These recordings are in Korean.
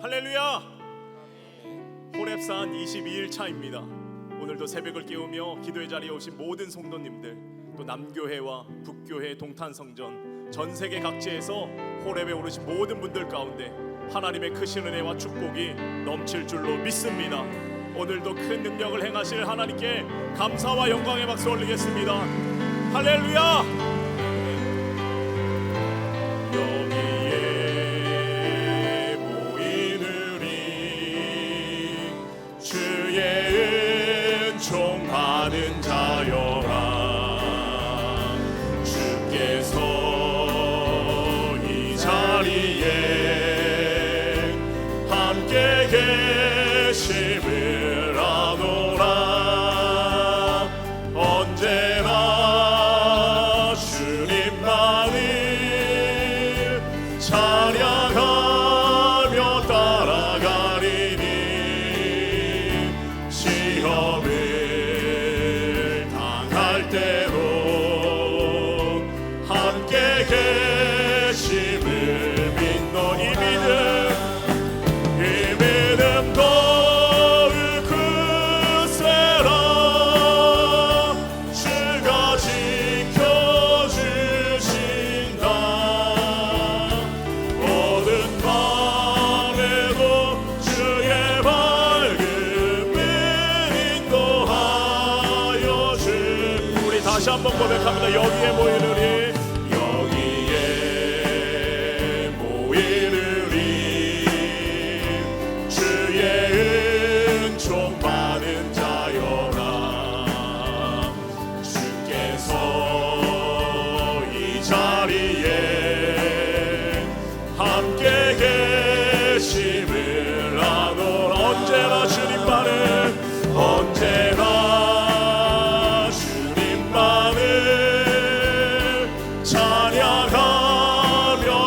할렐루야! 호렙산 22일 차입니다. 오늘도 새벽을 깨우며 기도의 자리에 오신 모든 성도님들, 또 남교회와 북교회, 동탄성전, 전 세계 각지에서 호렙에 오르신 모든 분들 가운데 하나님의 크신 은혜와 축복이 넘칠 줄로 믿습니다. 오늘도 큰 능력을 행하실 하나님께 감사와 영광의 박수 올리겠습니다. 할렐루야! 여기에 모이는 우리 주의 은총 받은 자여라. 주께서 이 자리에 함께 계심을 아노라. 언제나 주님만을 찬양하며 따라가리니 시험을 당할 때도 함께 계심을 믿노. 이 믿음 더욱 굳세라. 주가 지켜주신다. 모든 밤에도 주의 밝음을 인도하여 주. 우리 다시 한번 고백합니다. 여기에 모인 우리, 여기에 모인 우리 주의 은총 받은 자여라. 주께서 이 자리에 함께 계심을 아노라. 언제나 주님만을, 언제나 주님만을 찬양하며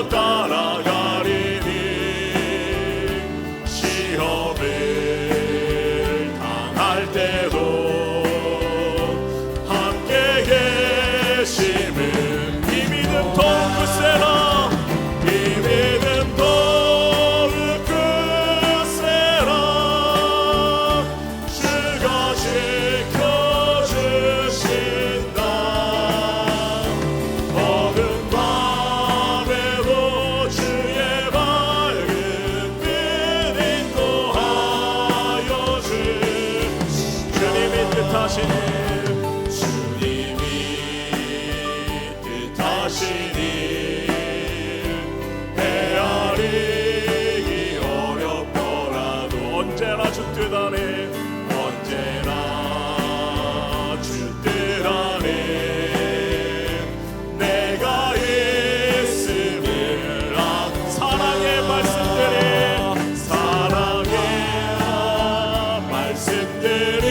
따라가리니 시험을 당할 때도 함께 계심은 이 믿음 더욱 굳세라. 이 믿음 더욱 굳세라. 주가 지켜주신다. 어두운 밤에도 주의 밝은 빛 인도하여 주. 주님이 뜻하시니, 주님이 뜻하시니 헤아리기 어렵더라도 언제나 주 뜻 안에, 언제나 주 뜻 안에 내가 있음을 사랑의 말씀들이, 사랑의 말씀들이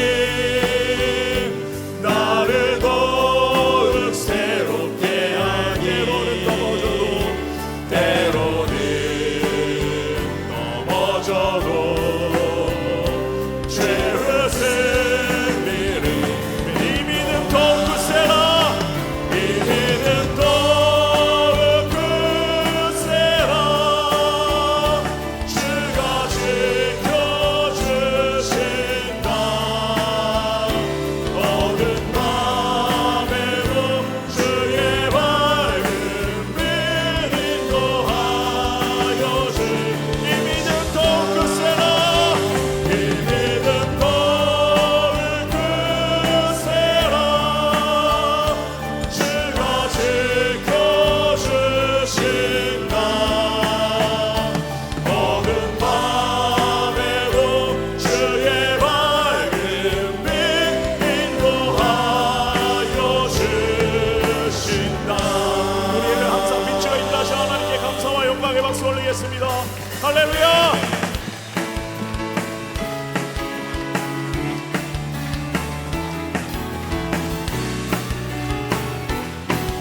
나를 더욱 새롭게 하니. 때로는 넘어져도 죄의 승리를. 이 믿음 더욱 굳세라. 이 믿음 더욱 굳세라. 주가 지켜주신다. 어두운 밤에도 주의 밝은 빛 인도하여 주. 이 믿음 더욱 굳세라. 이 믿음 더욱 굳세라. 주가 지켜주신다. 어두운 밤에도 주의 밝은 빛 인도하여 주신다. 우리를 항상 빛으로 인도하신 하나님께 감사와 영광의 박수 올리겠습니다. 할렐루야!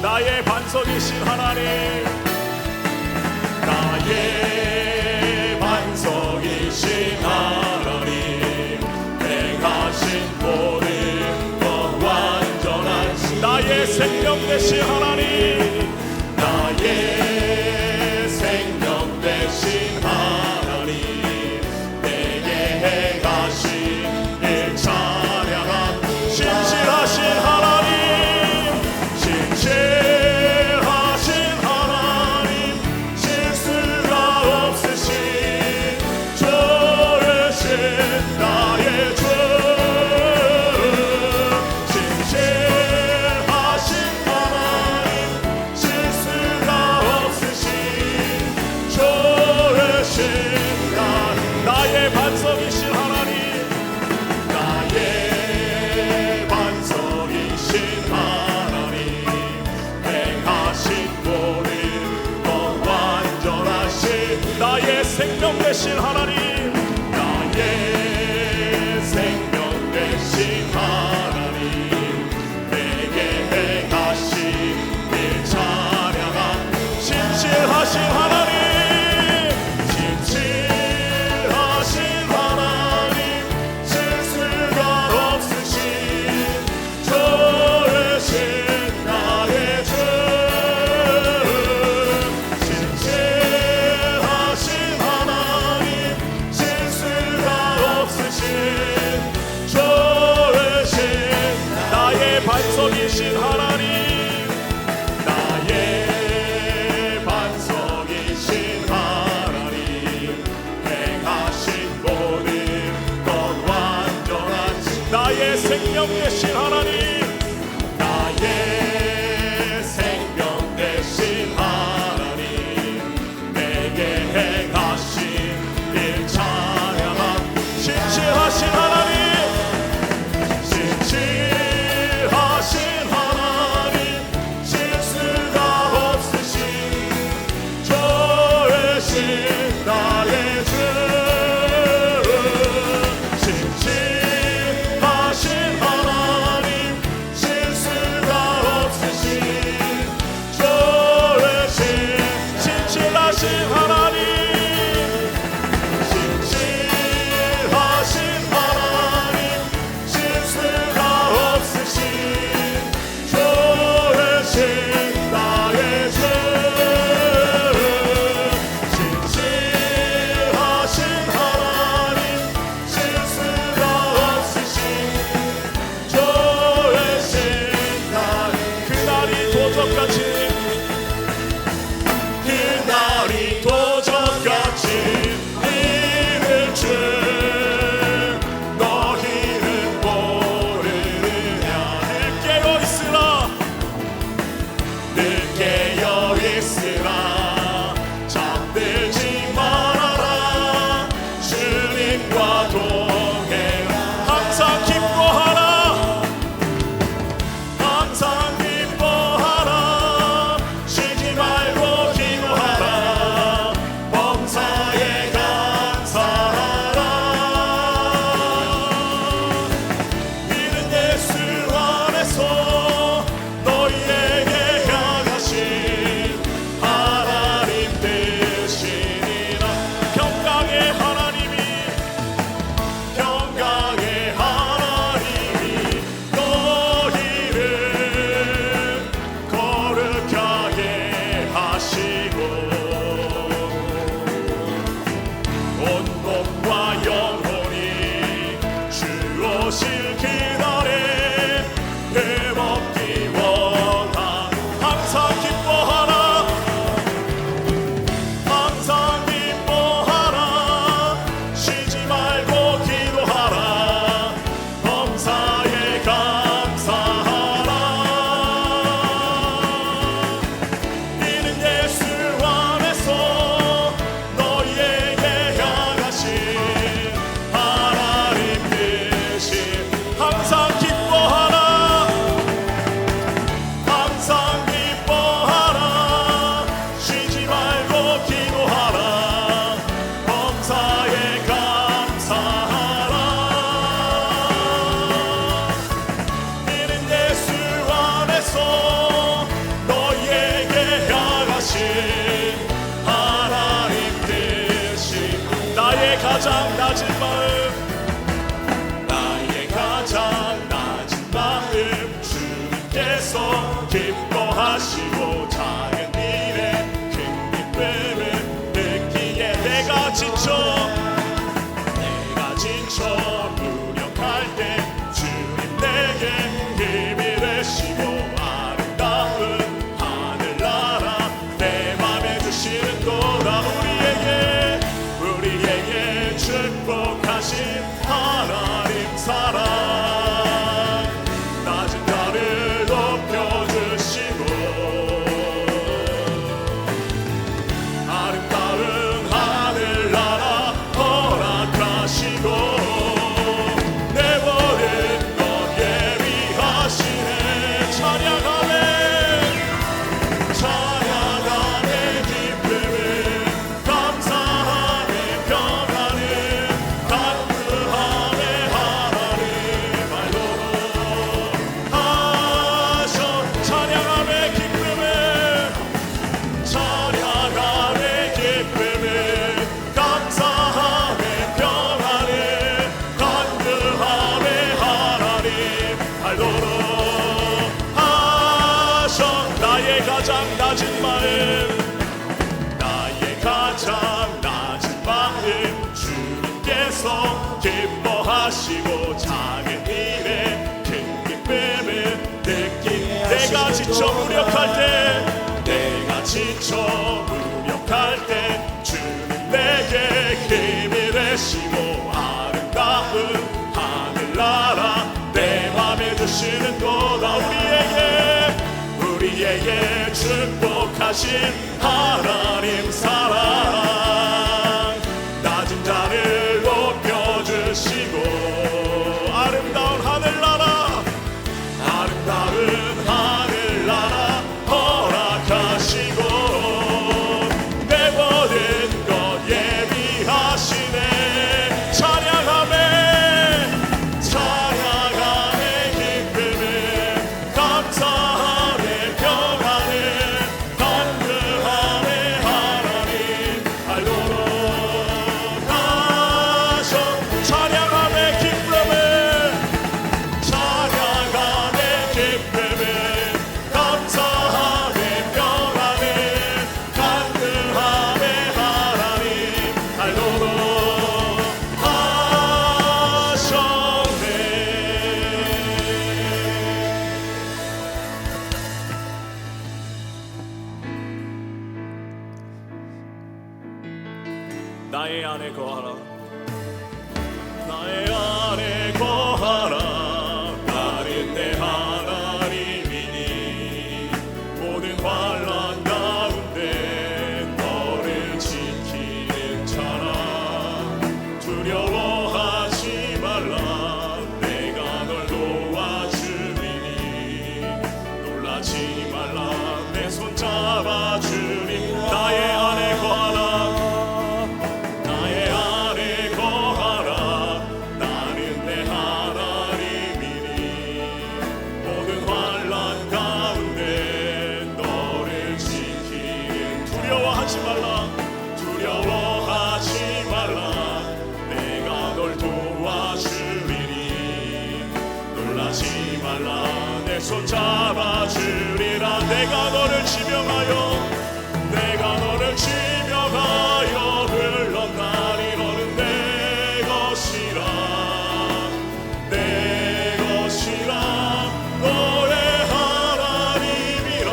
나의 반석이신 하나님, 나의 반석이신 하나님, 행하신 모든 것 완전한 나의 생명 되신 하나님, 나의 생명 되신 하나님, 나의 생명 되신 하나님, 나의 생명 되신 하나님, 내게 행하신 일 찬양함. 진실하신 하나님, 진실하신 하나님, 실수가 없으신 좋으신 나의 주, 진실하신 하나님, 실수가 없으신 좋으신 나의 반석이신 하나님, 나의 반석이신 하나님, 행하신 모든 것 완전하신 나의 생명 되신 하나님, 나의 생명 되신 하나님, 내게 행하신 일 찬양함. 진실하신 하나님, 진실하신 하나님, 실수가 없으신 좋으신 나의 주, 진실하신 하나님, 실수가 없으신 좋으신 진실하신 하나님, 진실하신 하나님, 실수가 없으신 좋으신 나의 주, 진실하신 하나님, 실수가 없으신 좋으신 나의 그날이 도적같이, 그날이 도적같이 이를 줄 너희는 모르느냐. 늘 깨어있으라, 늘 깨어있으라, 잠들지 말아라, 주님과 동행하라. 항상 기뻐하라, 항상 기뻐하라, 쉬지 말고 기도하라, 범사에 감사하라. 이는 예수 안에서 너희에게 향하신 하나님 되시니라. 평강의 하나님이, 평강의 하나님이 너희를 거룩하게 하시고 온 몸과 영혼이 주 오실 그날에 회복기 원하. 항상 기뻐하라, 항상 기뻐하라, 쉬지 말고 기도하라, 범사에 감사하라. 이는 예수 안에서 너희에게 향하신 하나님 되신. 항상 기뻐하라, 항상 기뻐하라, 쉬지 말고 기도하라, 범사에 감사하라. 이는 예수 안에서 너희에게 향하신 하나님 되신. 나의 가장 낮은 마음, 나의 가장 낮은 마음, 주님께서 기뻐하시고 작은 일에 큰 기쁨을 느끼게. 내가 지쳐 무력할 때 주님 내게 힘이 되시고, 아름다운 하늘나라 내 맘에 주시는 도다. 우리에게 축복하신 하나님 사랑, 낮은 나를 높여주시고 아름다운 하늘나라 하시고 작은 일에 큰 기쁨을 느끼게 내가 지쳐 무력할 때 내가 지쳐 무력할 때 주는 내게 힘이 되시고 아름다운 하늘나라 내 맘에 주시는 도다 우리에게 축복하신 하나님 사랑 낮은 자를 높여주시고 아름다운 하늘나라 허락하시고 내 모든 것 예비하시네 찬양함에 기쁨을 감사함에 평안을 간구함에 하나님 알도록 하셔 찬양함에 기쁨을 감사함에 평안을 간구함에 하나님 알도록 하셨네. 나의 안에 거하라 나의 안에 거하라 나는 내 하나님이니 모든 환난 가운데 너를 지키는 자라 두려워하지 말라 내가 널 도와주리니 놀라지 말라 내 손 잡아주리 나의 안에 거하라 나는 내 하나님이니 모든 환난 가운데 너를 지키는 두려워하지 말라 내가 널 도와주리니 놀라지 말라 내 손 잡아주리라 내가 너를 지명하여 불렀나니 너는 내 것이라 너의 하나님이라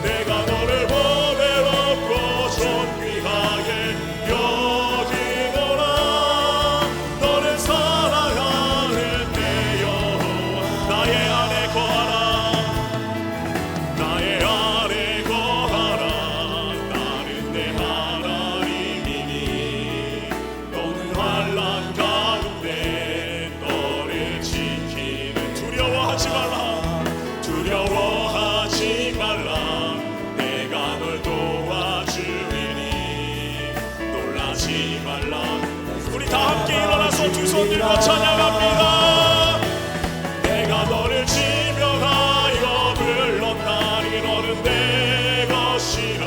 내가 너를 보배롭고 존귀하게 여기노라 너를 사랑하는 내 여호와 나의 안에 거하라 나는 내 하나님이니 너는 환난 가운데 너를 지키는 두려워하지 말라 내가 널 도와주리니 놀라지 말라 우리 다 함께 일어나서 두 손 들고 찬양합니다 내가 너를 지명하여 불렀나니 너는 내 것이라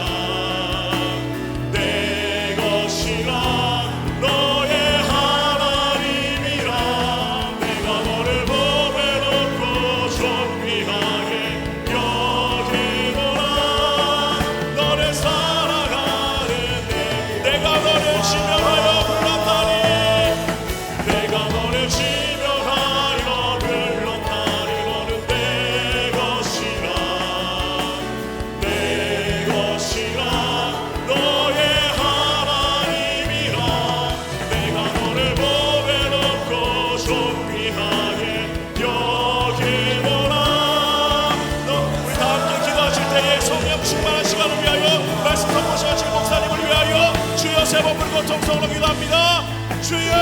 너의 하나님이라 내가 너를 보배롭고 존귀하게 여기노라 너를 사랑하는 내가 너를 지명하여 불렀나니 너는 내 것이라 너의 하나님이라 내가 너를 보배롭고 존귀하게 여기노라 우리 다 함께 기도하실 때에 성령 충만한 시간을 위하여 말씀 선포하실 목사님을 위하여 주여 세 번 부르고 통성으로 기도합니다 주여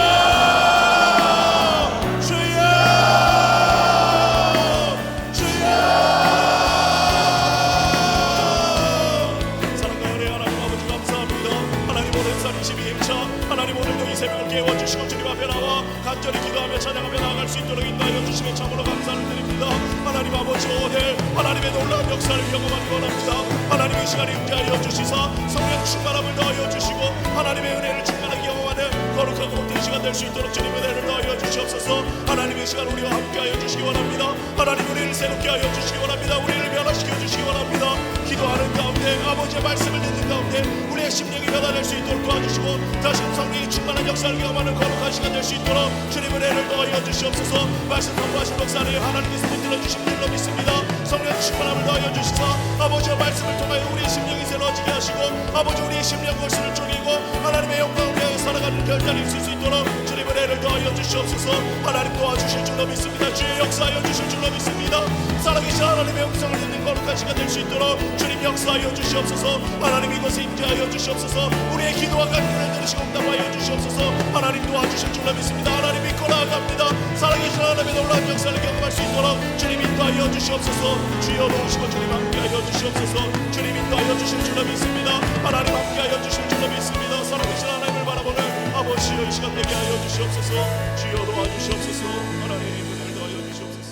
사랑과 은혜 하나님 아버지 감사합니다 하나님 오늘 산이심이 힘차 하나님 오늘도 이 새벽을 깨워주시고 주님 앞에 나와 간절히 기도하며 찬양하며 나아갈 수 있도록 인도하여 주시며 참으로 감사를 드립니다 하나님 아버지 오늘 하나님의 놀라운 역사를 경험하기 원합니다 하나님 이 시간에 임재하여 주시사 성령 충만함을 더하여 주시고 하나님의 은혜를 충만하게 경험하는 거룩한 거룩하고 복된 시간 될 수 있도록 주님의 은혜를 더하여 주시옵소서. 하나님의 시간 우리와 함께하여 주시기 원합니다. 하나님 우리를 새롭게 하여 주시기 원합니다. 우리를 변화시켜 주시기 원합니다. 기도하는 가운데 아버지의 말씀을 듣는 가운데 우리의 심령이 변화될 수 있도록 도와주시고 다시금 성령이 충만한 역사를 경험하는 거룩한 시간 될 수 있도록 주님의 은혜를 더하여 주시옵소서. 말씀 선포하신 목사를 하나님께서 붙들어 주신 줄로 믿습니다. 성령 충만함을 더하여 주시사 아버지의 말씀을 통하여 우리의 심령이 새로워지게 하시고 아버지 우리의 심령 골수를 쪼개고 하나님의 영광을 위하여 살아가는 결단이 있을 수 있도록 주님의 은혜를 더하여 주시옵소서. 하나님 도와주실 줄로 믿습니다. 주의 역사하여 주실 줄로 믿습니다. 살아계신 하나님의 음성을 듣는 거룩한 시간 될 수 있도록 주님 역사하여 주시옵소서. 하나님 이곳에 임재하여 주시옵소서. 우리의 기도와 간구를 들으시고 응답하여 주시옵소서. 하나님 도와주실 줄로 믿습니다. 하나님 믿고 나아갑니다. 살아계신 하나님의 놀라운 역사를 경험할 수 있도록 주님 인도하여 주시옵소서. 주여 도우시고 주님 함께하여 주시옵소서. 주님 인도하여 주실 줄로 믿습니다. 하나님 함께하여 주실 줄로 믿습니다. 살아계신 하나님을 바라보는 아버지여 이 시간 되게 하여 주시옵소서. 주여 도와주시옵소서. 하나님 은혜를 더하여 주시옵소서.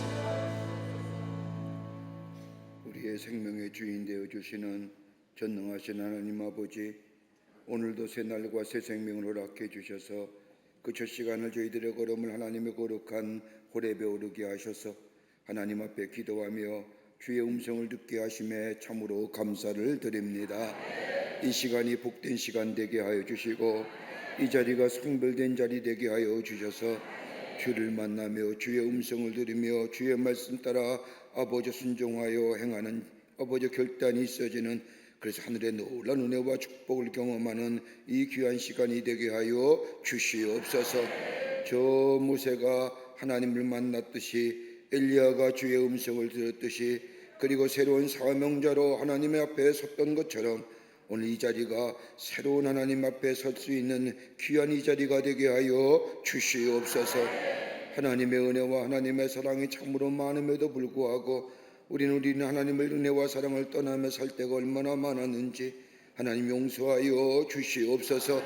우리의 생명의 주인 되어 주시는 전능하신 하나님 아버지, 오늘도 새 날과 새 생명을 허락해 주셔서 그 첫 시간을 저희들의 걸음을 하나님의 거룩한 호렙에 오르게 하셔서 하나님 앞에 기도하며 주의 음성을 듣게 하심에 참으로 감사를 드립니다. 이 시간이 복된 시간 되게 하여 주시고 이 자리가 성별된 자리 되게 하여 주셔서 주를 만나며 주의 음성을 들으며 주의 말씀 따라 아버지 순종하여 행하는 아버지 결단이 있어지는, 그래서 하늘의 놀라운 은혜와 축복을 경험하는 이 귀한 시간이 되게 하여 주시옵소서. 저 모세가 하나님을 만났듯이 엘리야가 주의 음성을 들었듯이 그리고 새로운 사명자로 하나님의 앞에 섰던 것처럼 오늘 이 자리가 새로운 하나님 앞에 설 수 있는 귀한 이 자리가 되게 하여 주시옵소서. 하나님의 은혜와 하나님의 사랑이 참으로 많음에도 불구하고 우리는 하나님의 은혜와 사랑을 떠나며 살 때가 얼마나 많았는지 하나님 용서하여 주시옵소서.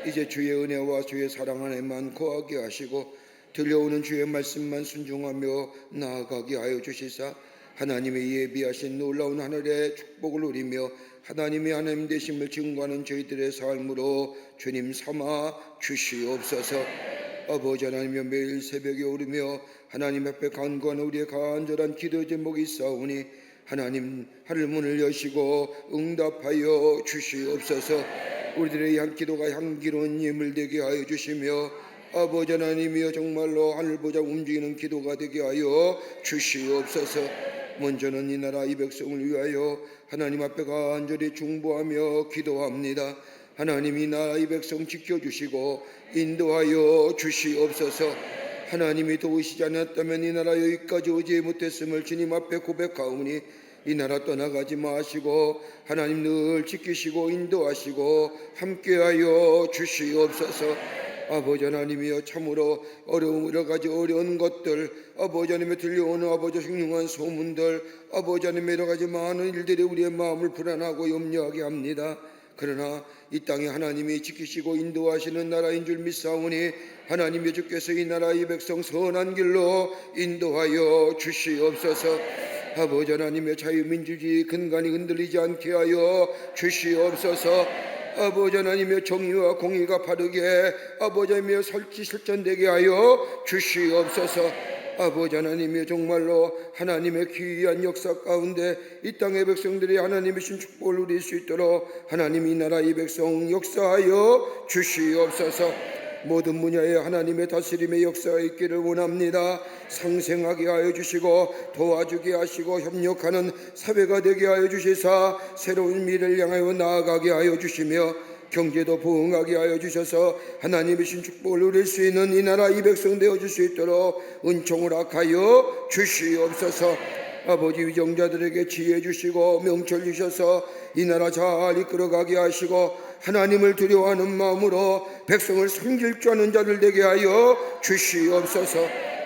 이제 주의 은혜와 주의 사랑 안에만 거하게 하시고 들려오는 주의 말씀만 순종하며 나아가게 하여 주시사 하나님의 예비하신 놀라운 하늘의 축복을 누리며 하나님의 하나님 되심을 증거하는 저희들의 삶으로 주님 삼아 주시옵소서. 아버지 하나님여, 매일 새벽에 오르며 하나님 앞에 간구하는 우리의 간절한 기도 제목이 있사오니 하나님 하늘 문을 여시고 응답하여 주시옵소서. 우리들의 한 기도가 향기로운 예물 되게 하여 주시며 아버지 하나님이여 정말로 하늘 보자 움직이는 기도가 되게 하여 주시옵소서. 먼저는 이 나라 이 백성을 위하여 하나님 앞에 간절히 중보하며 기도합니다. 하나님 이 나라 이 백성 지켜주시고 인도하여 주시옵소서. 하나님이 도우시지 않았다면 이 나라 여기까지 오지 못했음을 주님 앞에 고백하오니 이 나라 떠나가지 마시고 하나님 늘 지키시고 인도하시고 함께하여 주시옵소서. 아버지 하나님이여 참으로 어려운 여러 가지 어려운 것들, 아버지 하나님의 들려오는 아버지 흉흉한 소문들, 아버지 하나님의 여러 가지 많은 일들이 우리의 마음을 불안하고 염려하게 합니다. 그러나 이 땅에 하나님이 지키시고 인도하시는 나라인 줄 믿사오니 하나님의 주께서 이 나라 이 백성 선한 길로 인도하여 주시옵소서. 아버지 하나님의 자유민주주의 근간이 흔들리지 않게 하여 주시옵소서. 아버지 하나님의 정의와 공의가 바르게 아버지 하나님의 실천되게 하여 주시옵소서. 아버지 하나님의 정말로 하나님의 귀한 역사 가운데 이 땅의 백성들이 하나님의 신 축복을 누릴 수 있도록 하나님 이 나라 이 백성 역사하여 주시옵소서. 모든 분야에 하나님의 다스림의 역사가 있기를 원합니다. 상생하게 하여 주시고 도와주게 하시고 협력하는 사회가 되게 하여 주시사 새로운 미래를 향하여 나아가게 하여 주시며 경제도 부흥하게 하여 주셔서 하나님의 신 축복을 누릴 수 있는 이 나라 이 백성 되어줄 수 있도록 은총을 허락하여 주시옵소서. 아버지 위정자들에게 지혜 주시고 명철 주셔서 이 나라 잘 이끌어가게 하시고 하나님을 두려워하는 마음으로 백성을 섬길 줄 아는 자들 되게 하여 주시옵소서.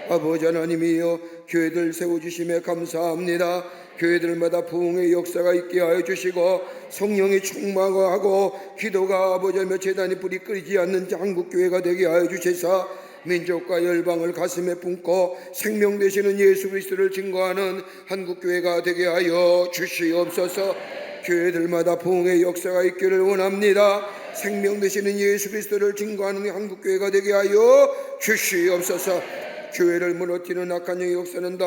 아버지 하나님이여 교회들 세워주심에 감사합니다. 교회들마다 부흥의 역사가 있게 하여 주시고 성령이 충만하고 기도가 아버지 하며 재단이 불이 끓이지 않는 한국교회가 되게 하여 주시사 민족과 열방을 가슴에 품고 생명 되시는 예수 그리스도를 증거하는 한국교회가 되게 하여 주시옵소서. 교회들마다 부흥의 역사가 있기를 원합니다. 생명 되시는 예수 그리스도를 증거하는 한국교회가 되게 하여 주시옵소서. 교회를 무너뜨리는 악한 영의 역사는 다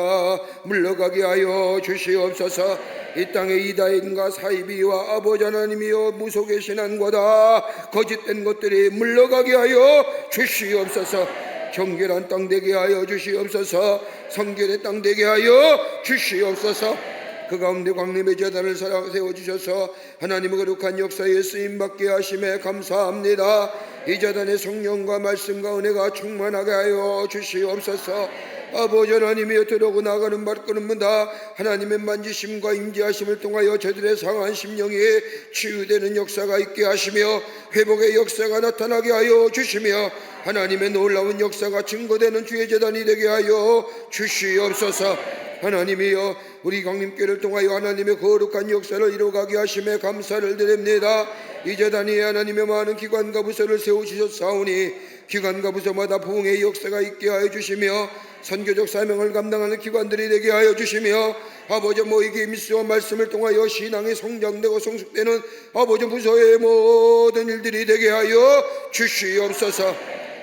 물러가게 하여 주시옵소서. 이 땅의 이다인과 사이비와 아버지 하나님이여 무속의 신앙과 다 거짓된 것들이 물러가게 하여 주시옵소서. 정결한 땅 되게 하여 주시옵소서. 성결의 땅 되게 하여 주시옵소서. 그 가운데 광림의 제단을 세워주셔서 하나님의 거룩한 역사에 쓰임받게 하심에 감사합니다. 이 제단의 성령과 말씀과 은혜가 충만하게 하여 주시옵소서. 아버지 하나님이여 들어오고 나가는 발걸음마다 하나님의 만지심과 임재하심을 통하여 저들의 상한 심령이 치유되는 역사가 있게 하시며 회복의 역사가 나타나게 하여 주시며 하나님의 놀라운 역사가 증거되는 주의 제단이 되게 하여 주시옵소서. 하나님이여 우리 강림교회를 통하여 하나님의 거룩한 역사를 이루어가게 하심에 감사를 드립니다. 이 제단이 하나님의 많은 기관과 부서를 세우시셨사오니 기관과 부서마다 부흥의 역사가 있게 하여 주시며 선교적 사명을 감당하는 기관들이 되게 하여 주시며 아버지 모이기 임시와 말씀을 통하여 신앙이 성장되고 성숙되는 아버지 부서의 모든 일들이 되게 하여 주시옵소서.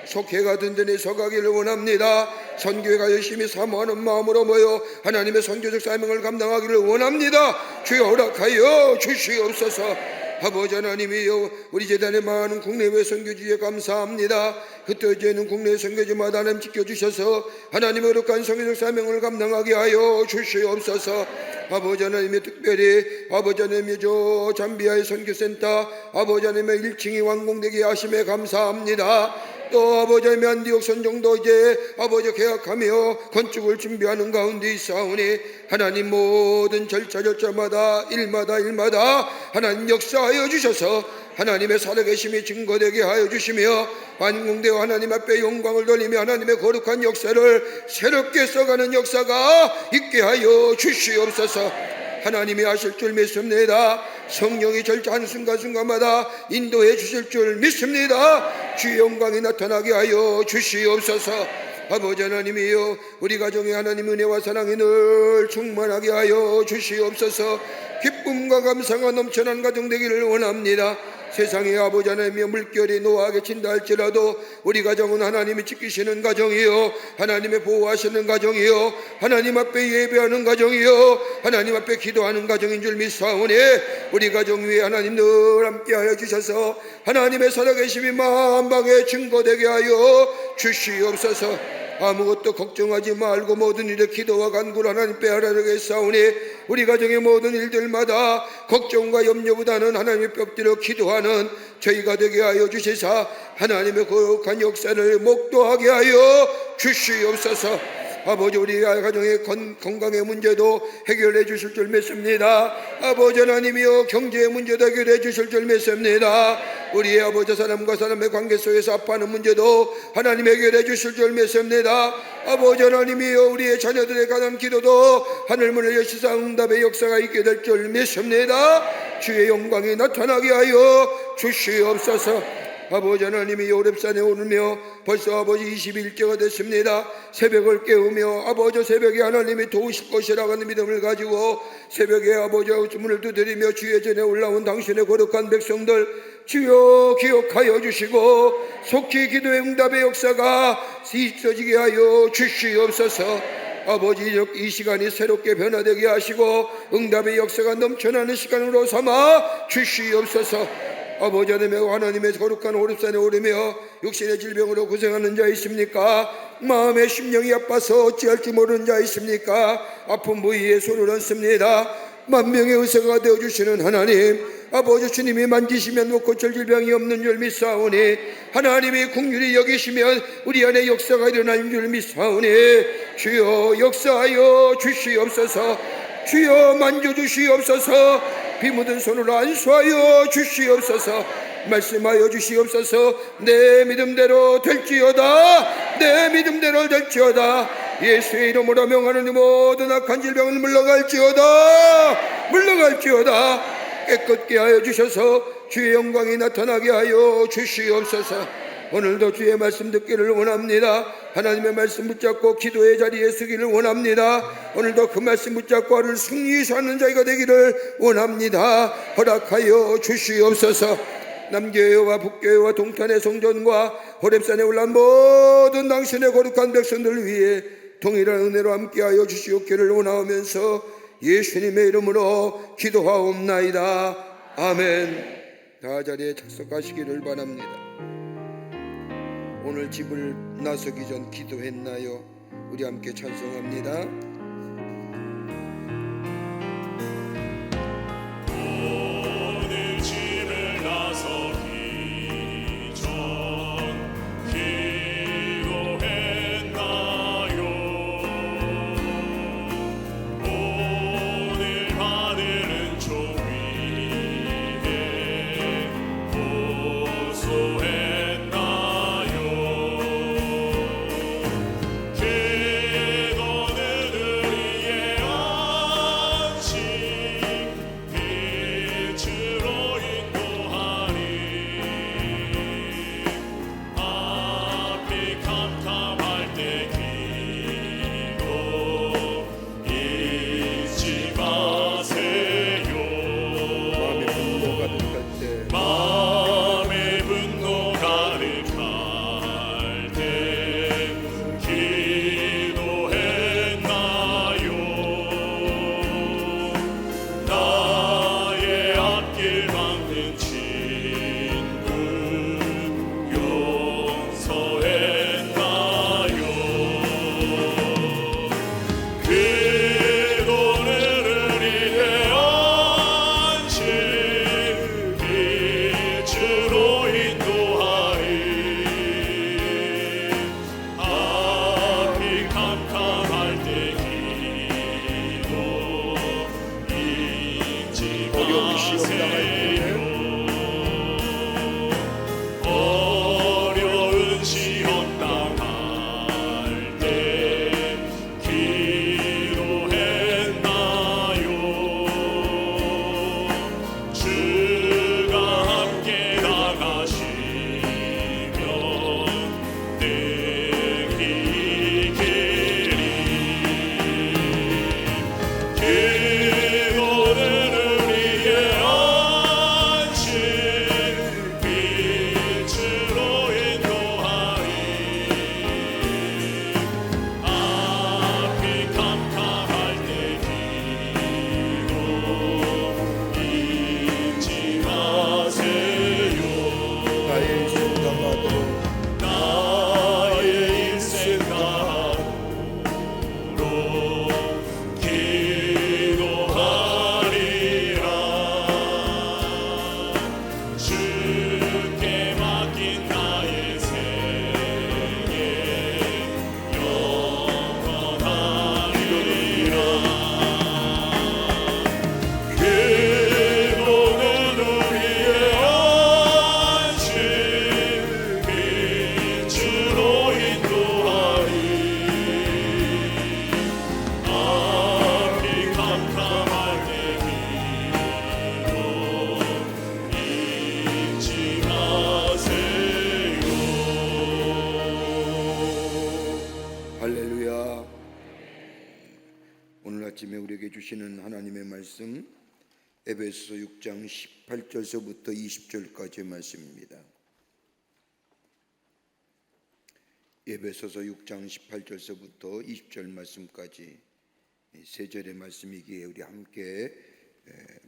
속회가 든든히 서가기를 원합니다. 선교회가 열심히 사모하는 마음으로 모여 하나님의 선교적 사명을 감당하기를 원합니다. 주여 허락하여 주시옵소서. 아버지 하나님이여 우리 제단의 많은 국내외 선교지에 감사합니다. 흩어져 있는 국내 선교지마다 하나님 지켜주셔서 하나님의 거룩한 선교적 사명을 감당하게 하여 주시옵소서. 아버지 하나님의 특별히 아버지 하나님의 저 잠비아의 선교센터 아버지 하나님의 1층이 완공되게 하심에 감사합니다. 또 아버지 하나님의 안디옥 선정도 이제 아버지 계약하며 건축을 준비하는 가운데 있사오니 하나님 모든 절차마다 일마다 하나님 역사하여 주셔서 하나님의 살아계심이 증거되게 하여 주시며 완공되어 하나님 앞에 영광을 돌리며 하나님의 거룩한 역사를 새롭게 써가는 역사가 있게 하여 주시옵소서. 하나님이 하실 줄 믿습니다. 성령이 절차하는 순간순간마다 인도해 주실 줄 믿습니다. 주의 영광이 나타나게 하여 주시옵소서. 아버지 하나님이여 우리 가정에 하나님 은혜와 사랑이 늘 충만하게 하여 주시옵소서. 기쁨과 감사가 넘쳐난 가정 되기를 원합니다. 세상에 아버지 하나님의 물결이 노하게 친다 할지라도 우리 가정은 하나님이 지키시는 가정이요 하나님의 보호하시는 가정이요 하나님 앞에 예배하는 가정이요 하나님 앞에 기도하는 가정인 줄 믿사오니 우리 가정 위에 하나님 늘 함께하여 주셔서 하나님의 살아계심이 만방에 증거되게 하여 주시옵소서. 아무것도 걱정하지 말고 모든 일에 기도와 간구를 하나님 앞에 하라겠사오니 우리 가정의 모든 일들마다 걱정과 염려보다는 하나님의 뼈대로 기도하는 저희가 되게 하여 주시사 하나님의 거룩한 역사를 목도하게 하여 주시옵소서. 아버지 우리 가정의 건강의 문제도 해결해 주실 줄 믿습니다. 아버지 하나님이여 경제의 문제도 해결해 주실 줄 믿습니다. 우리의 아버지 사람과 사람의 관계 속에서 아파하는 문제도 하나님 해결해 주실 줄 믿습니다. 아버지 하나님이여 우리의 자녀들의 가난 기도도 하늘문을 여시사 응답의 역사가 있게 될 줄 믿습니다. 주의 영광이 나타나게 하여 주시옵소서. 아버지 하나님이 오렙산에 오르며 벌써 아버지 20일째가 됐습니다. 새벽을 깨우며 아버지 새벽에 하나님이 도우실 것이라고 하는 믿음을 가지고 새벽에 아버지 주문을 두드리며 주의 전에 올라온 당신의 거룩한 백성들 주여 기억하여 주시고 속히 기도의 응답의 역사가 있어지게 하여 주시옵소서. 아버지 이 시간이 새롭게 변화되게 하시고 응답의 역사가 넘쳐나는 시간으로 삼아 주시옵소서. 아버지 하나님의 거룩한 오릅산에 오르며 육신의 질병으로 고생하는 자 있습니까? 마음의 심령이 아파서 어찌할지 모르는 자 있습니까? 아픈 부위에 손을 얹습니다. 만명의 의사가 되어주시는 하나님 아버지 주님이 만지시면 못 고칠 질병이 없는 줄 믿사오니 하나님이 긍휼히 여기시면 우리 안에 역사가 일어나는 줄 믿사오니 주여 역사하여 주시옵소서. 주여 만져주시옵소서. 비 묻은 손으로 안수하여 주시옵소서. 말씀하여 주시옵소서. 내 믿음대로 될지어다. 내 믿음대로 될지어다. 예수의 이름으로 명하는 모든 악한 질병은 물러갈지어다. 물러갈지어다. 깨끗게 하여 주셔서 주의 영광이 나타나게 하여 주시옵소서. 오늘도 주의 말씀 듣기를 원합니다. 하나님의 말씀 붙잡고 기도의 자리에 서기를 원합니다. 오늘도 그 말씀 붙잡고 하루를 승리히 사는 자가 되기를 원합니다. 허락하여 주시옵소서. 남교회와 북교회와 동탄의 성전과 호렙산에 올라온 모든 당신의 거룩한 백성들을 위해 동일한 은혜로 함께하여 주시옵기를 원하오면서 예수님의 이름으로 기도하옵나이다. 아멘. 다 자리에 착석하시기를 바랍니다. 오늘 집을 나서기 전 기도했나요? 우리 함께 찬송합니다. 오늘 집을 나서기 전 기도했나요? 오늘 하늘은 종 위에 호소했나요? 기도는 우리의 안식 빛으로 인도하니 앞이 캄캄할 때 기도 잊지 마세요. 마음의 분노 가득할 때 마음의 분노 가득할 때 기도했나요? 나의 앞길 막는 친구 용서했나요? 기도는 우리의 안식 빛으로 인도하리 앞이 캄캄할 때 기도 잊지 어려운 시험 당할 마세요. 어려운 시험 당할 때 기도했나요? 주가 함께 나가시면 능히 이기리. 기도는 우리의 안식 빛으로 인도하리 앞이 캄캄할 때 기도 잊지 마세요. 나의 인생 감화도 나의 인생 감으로 기도하리라. 주께 맡긴 나의 생애 영원하리라. 기도는 우리의 안식 빛으로 인도하리 앞이 캄캄할 때 기도 잊지 마세요. 할렐루야. 오늘 아침에 우리에게 주시는 하나님의 말씀 에베소서 6장 18절서부터 20절까지의 말씀입니다. 에베소서 6장 18절서부터 20절 말씀까지 세 절의 말씀이기에 우리 함께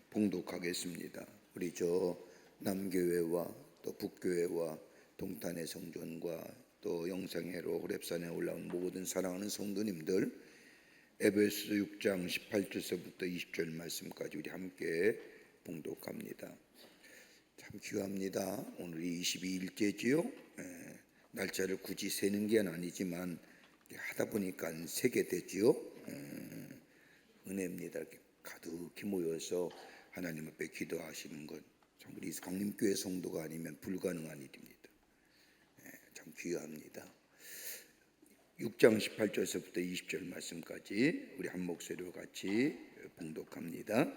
봉독하겠습니다. 우리 저 남교회와 또 북교회와 동탄의 성전과 또 영상회로 호렙산에 올라온 모든 사랑하는 성도님들, 에베소 6장 18절서부터 20절 말씀까지 우리 함께 봉독합니다. 참 귀합니다. 오늘이 22일째지요. 날짜를 굳이 세는 게 아니지만 하다 보니까 세게 되지요. 은혜입니다. 이렇게 가득히 모여서 하나님 앞에 기도하시는 것, 참 우리 강림교회 성도가 아니면 불가능한 일입니다. 참 귀합니다. 6장 18절서부터 20절 말씀까지 우리 한 목소리로 같이 봉독합니다.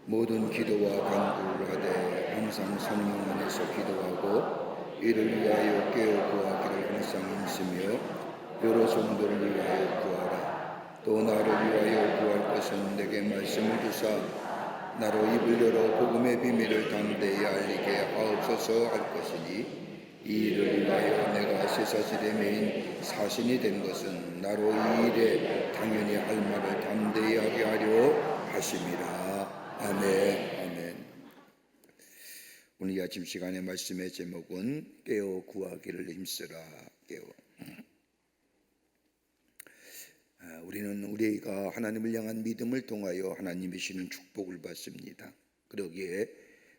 모든 기도와 간구를 하되 항상 성령 안에서 기도하고 이를 위하여 깨어 구하기를 항상 힘쓰며 여러 성도를 위하여 구하라. 또 나를 위하여 구할 것은 내게 말씀을 주사 나로 입을 열어 복음의 비밀을 담대히 알리게 하옵소서 할 것이니 이 일을 위하여 내가 쇠사슬에 매인 사신이 된 것은 나로 이 일에 당연히 할 말을 담대히 하게 하려 하심이라. 아멘. 아멘. 오늘 이 아침 시간의 말씀의 제목은 깨어 구하기를 힘쓰라. 깨어. 우리는 우리가 하나님을 향한 믿음을 통하여 하나님이 주시는 축복을 받습니다. 그러기에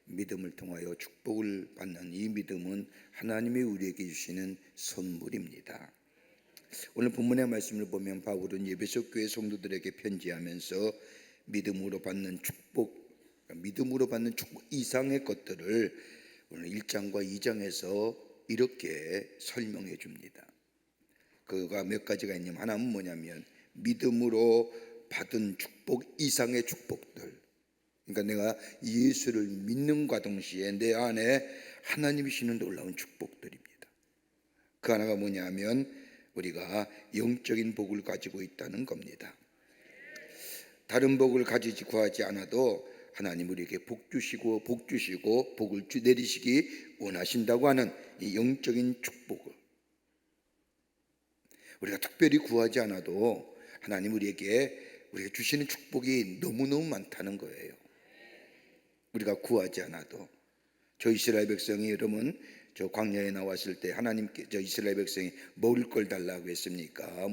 믿음을 통하여 축복을 받는 이 믿음은 하나님이 우리에게 주시는 선물입니다. 오늘 본문의 말씀을 보면 바울은 에베소 교회 성도들에게 편지하면서 믿음으로 받는 축복 이상의 것들을 오늘 1장과 2장에서 이렇게 설명해 줍니다. 그가 몇 가지가 있냐면, 하나는 뭐냐면 믿음으로 받은 축복 이상의 축복들. 그러니까 내가 예수를 믿는과 동시에 내 안에 하나님이 주시는 놀라운 축복들입니다. 그 하나가 뭐냐면 우리가 영적인 복을 가지고 있다는 겁니다. 다른 복을 가지지 구하지 않아도 하나님 우리에게 복 주시고 복을 내리시기 원하신다고 하는 이 영적인 축복을 우리가 특별히 구하지 않아도 하나님 우리가 주시는 축복이 너무너무 많다는 거예요. 우리가 구하지 않아도. 저 이스라엘 백성이, 여러분, 저 광야에 나왔을 때 하나님께 저 이스라엘 백성이 먹을 걸 달라고 했습니까?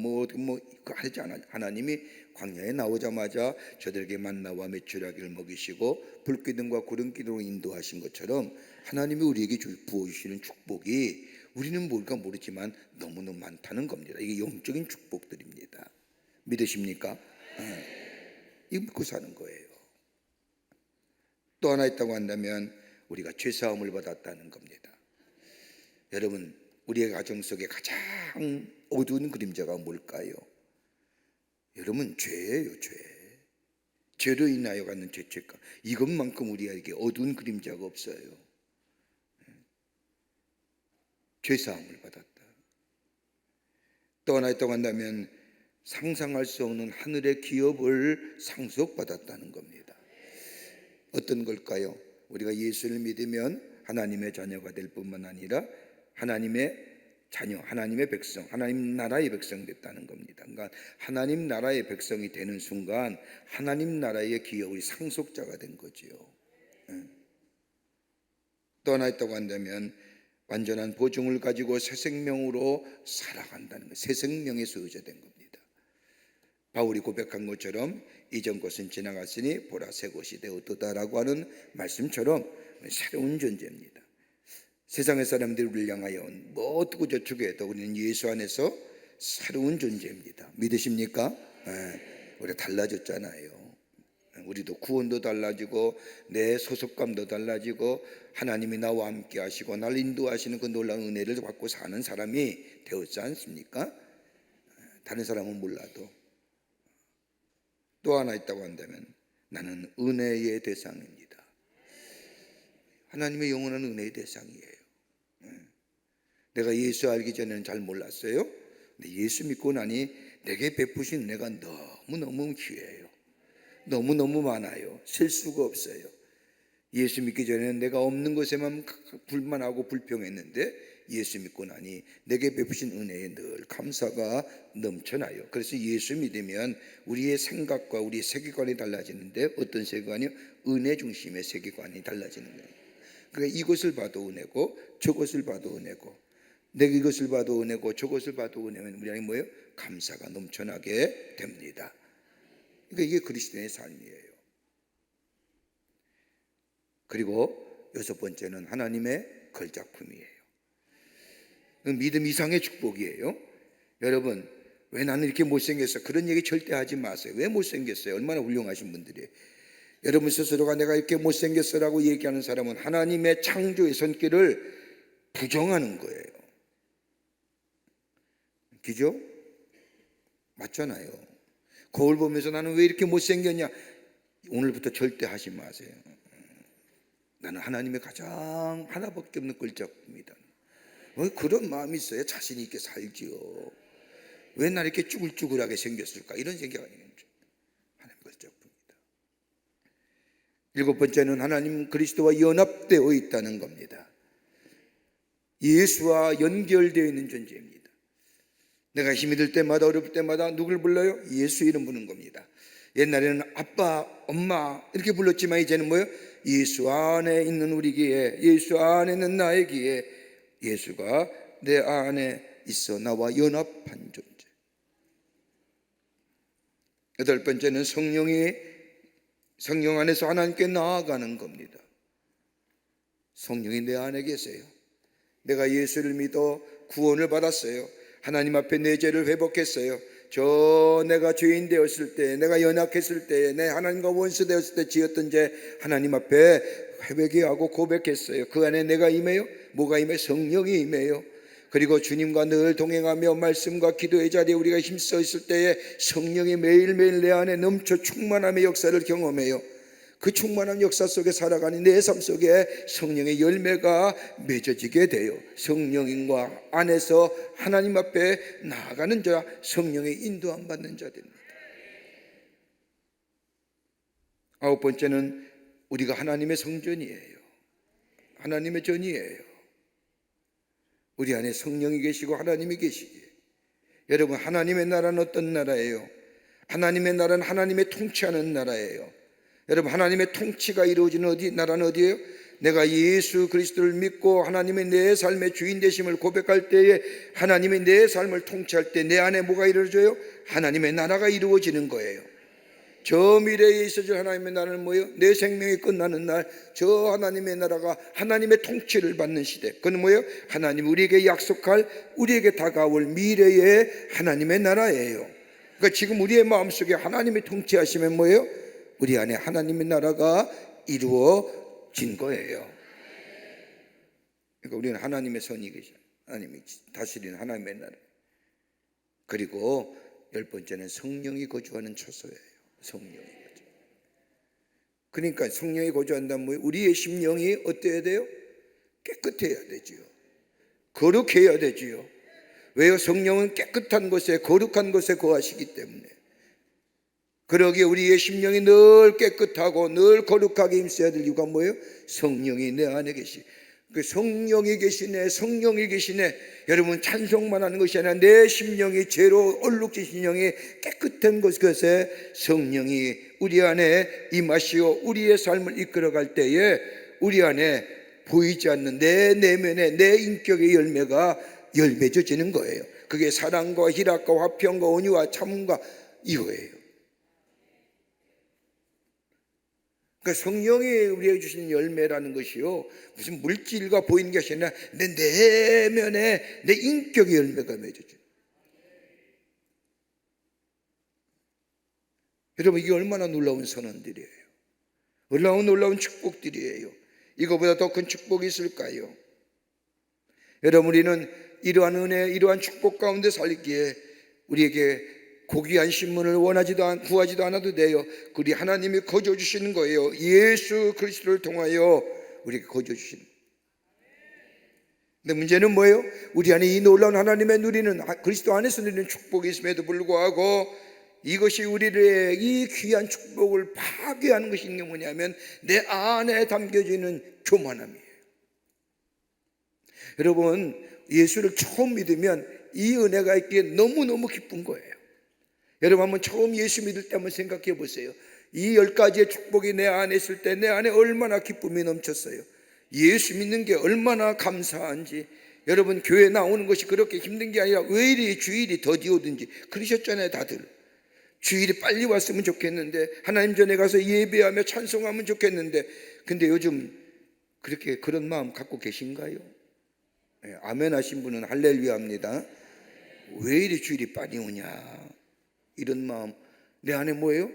하지 않아. 하나님이 광야에 나오자마자 저들에게 만나와 메추라기를 먹이시고 불기둥과 구름기둥으로 인도하신 것처럼 하나님이 우리에게 부어주시는 축복이 우리는 뭘까 모르지만 너무너무 많다는 겁니다. 이게 영적인 축복들입니다. 믿으십니까? 이거 믿고 사는 거예요. 또 하나 있다고 한다면 우리가 죄사함을 받았다는 겁니다. 여러분, 우리의 가정 속에 가장 어두운 그림자가 뭘까요? 여러분, 죄예요. 죄로 인하여 갖는 죄책감. 이것만큼 우리에게 어두운 그림자가 없어요. 죄사함을 받았다. 또 하나 있다고 한다면 상상할 수 없는 하늘의 기업을 상속받았다는 겁니다. 어떤 걸까요? 우리가 예수를 믿으면 하나님의 자녀가 될 뿐만 아니라 하나님의 자녀, 하나님의 백성, 하나님 나라의 백성 됐다는 겁니다. 그러니까 하나님 나라의 백성이 되는 순간 하나님 나라의 기업의 상속자가 된 거지요. 또 하나 있다고 한다면 완전한 보증을 가지고 새 생명으로 살아간다는 거예요. 새 생명의 소유자 된 겁니다. 바울이 고백한 것처럼 이전 것은 지나갔으니 보라 새 것이 되었도다라고 하는 말씀처럼 새로운 존재입니다. 세상의 사람들이 우리를 향하여 뭐 어떻고 저쩌고 해도 우리는 예수 안에서 새로운 존재입니다. 믿으십니까? 우리가 달라졌잖아요. 우리도 구원도 달라지고 내 소속감도 달라지고 하나님이 나와 함께 하시고 날 인도하시는 그 놀라운 은혜를 받고 사는 사람이 되었지 않습니까? 다른 사람은 몰라도. 또 하나 있다고 한다면 나는 은혜의 대상입니다. 하나님의 영원한 은혜의 대상이에요. 내가 예수 알기 전에는 잘 몰랐어요. 근데 예수 믿고 나니 내게 베푸신 은혜가 너무너무 귀해요. 너무너무 많아요. 셀 수가 없어요. 예수 믿기 전에는 내가 없는 것에만 불만하고 불평했는데 예수 믿고 나니 내게 베푸신 은혜에 늘 감사가 넘쳐나요. 그래서 예수 믿으면 우리의 생각과 우리의 세계관이 달라지는데 어떤 세계관이요? 은혜 중심의 세계관이 달라지는 거예요. 그러니까 이것을 봐도 은혜고 저것을 봐도 은혜고 내가 이것을 봐도 은혜고 저것을 봐도 은혜면 우리 안에 뭐예요? 감사가 넘쳐나게 됩니다. 그러니까 이게 그리스도인의 삶이에요. 그리고 여섯 번째는 하나님의 걸작품이에요. 믿음 이상의 축복이에요. 여러분, 왜 나는 이렇게 못생겼어? 그런 얘기 절대 하지 마세요. 왜 못생겼어요? 얼마나 훌륭하신 분들이에요. 여러분 스스로가 내가 이렇게 못생겼어라고 얘기하는 사람은 하나님의 창조의 손길을 부정하는 거예요. 그죠? 맞잖아요. 거울 보면서 나는 왜 이렇게 못생겼냐? 오늘부터 절대 하지 마세요. 나는 하나님의 가장 하나밖에 없는 걸작품이다. 왜 그런 마음이 있어야 자신 있게 살지요. 왜 나 이렇게 쭈글쭈글하게 생겼을까? 이런 생각 아니겠죠. 하나님 걸작품이다. 7번째는 하나님 그리스도와 연합되어 있다는 겁니다. 예수와 연결되어 있는 존재입니다. 내가 힘이 들 때마다 어려울 때마다 누굴 불러요? 예수 이름 부르는 겁니다. 옛날에는 아빠, 엄마 이렇게 불렀지만 이제는 뭐예요? 예수 안에 있는 우리기에, 예수 안에 있는 나에기에 예수가 내 안에 있어 나와 연합한 존재. 8번째는 성령 안에서 하나님께 나아가는 겁니다. 성령이 내 안에 계세요. 내가 예수를 믿어 구원을 받았어요. 하나님 앞에 내 죄를 회복했어요. 내가 죄인 되었을 때, 내가 연약했을 때, 내 하나님과 원수 되었을 때 지었던 죄 하나님 앞에 회개하고 고백했어요. 그 안에 내가 임해요? 뭐가 임해요? 성령이 임해요. 그리고 주님과 늘 동행하며 말씀과 기도의 자리에 우리가 힘써 있을 때에 성령이 매일매일 내 안에 넘쳐 충만함의 역사를 경험해요. 그 충만한 역사 속에 살아가는 내 삶 속에 성령의 열매가 맺어지게 돼요. 성령인과 안에서 하나님 앞에 나아가는 자, 성령의 인도함 받는 자들입니다. 9번째는 우리가 하나님의 성전이에요. 하나님의 전이에요. 우리 안에 성령이 계시고 하나님이 계시기에, 여러분, 하나님의 나라는 어떤 나라예요? 하나님의 나라는 하나님의 통치하는 나라예요. 여러분, 하나님의 통치가 이루어지는 나라는 어디예요? 내가 예수 그리스도를 믿고 하나님의 내 삶의 주인 되심을 고백할 때에, 하나님의 내 삶을 통치할 때 내 안에 뭐가 이루어져요? 하나님의 나라가 이루어지는 거예요. 저 미래에 있어질 하나님의 나라는 뭐예요? 내 생명이 끝나는 날 저 하나님의 나라가 하나님의 통치를 받는 시대. 그건 뭐예요? 하나님 우리에게 약속할, 우리에게 다가올 미래의 하나님의 나라예요. 그러니까 지금 우리의 마음속에 하나님이 통치하시면 뭐예요? 우리 안에 하나님의 나라가 이루어진 거예요. 그러니까 우리는 하나님의 선이 계셔. 하나님이 다스리는 하나님의 나라. 그리고 10번째는 성령이 거주하는 처소예요. 성령이 거주. 그러니까 성령이 거주한다면 뭐예요? 우리의 심령이 어때야 돼요? 깨끗해야 되지요. 거룩해야 되지요. 왜요? 성령은 깨끗한 곳에, 거룩한 곳에 거하시기 때문에. 그러기에 우리의 심령이 늘 깨끗하고 늘 거룩하게 힘써야 될 이유가 뭐예요? 성령이 내 안에 계시. 그 성령이 계시네, 성령이 계시네. 여러분, 찬송만 하는 것이 아니라 내 심령이, 죄로 얼룩진 심령이 깨끗한 곳에 성령이 우리 안에 임하시오 우리의 삶을 이끌어갈 때에 우리 안에 보이지 않는 내 내면의, 내 인격의 열매가 맺어지는 거예요. 그게 사랑과 희락과 화평과 온유와 참음과 이거예요. 그러니까 성령이 우리에게 주시는 열매라는 것이요, 무슨 물질과 보이는 것이 아니라 내 내면에 내 인격의 열매가 맺어져요. 여러분, 이게 얼마나 놀라운 선언들이에요. 얼마나 놀라운 축복들이에요. 이거보다 더 큰 축복이 있을까요? 여러분, 우리는 이러한 은혜, 이러한 축복 가운데 살기에 우리에게 고귀한 신문을 구하지도 않아도 돼요. 그리 하나님이 거저 주시는 거예요. 예수 그리스도를 통하여 우리에게 거저 주시는. 근데 문제는 뭐예요? 우리 안에 이 놀라운 하나님의 누리는, 그리스도 안에서 누리는 축복이 있음에도 불구하고 이것이 우리의 이 귀한 축복을 파괴하는 것이 있는 게 뭐냐면 내 안에 담겨지는 교만함이에요. 여러분, 예수를 처음 믿으면 이 은혜가 있기에 너무너무 기쁜 거예요. 여러분, 한번 처음 예수 믿을 때 한번 생각해 보세요. 이 10가지의 축복이 내 안에 있을 때 내 안에 얼마나 기쁨이 넘쳤어요. 예수 믿는 게 얼마나 감사한지. 여러분, 교회 나오는 것이 그렇게 힘든 게 아니라 왜 이리 주일이 더디오든지 그러셨잖아요. 다들 주일이 빨리 왔으면 좋겠는데, 하나님 전에 가서 예배하며 찬송하면 좋겠는데, 근데 요즘 그렇게 그런 마음 갖고 계신가요? 네, 아멘 하신 분은 할렐루야 합니다. 왜 이리 주일이 빨리 오냐, 이런 마음. 내 안에 뭐예요?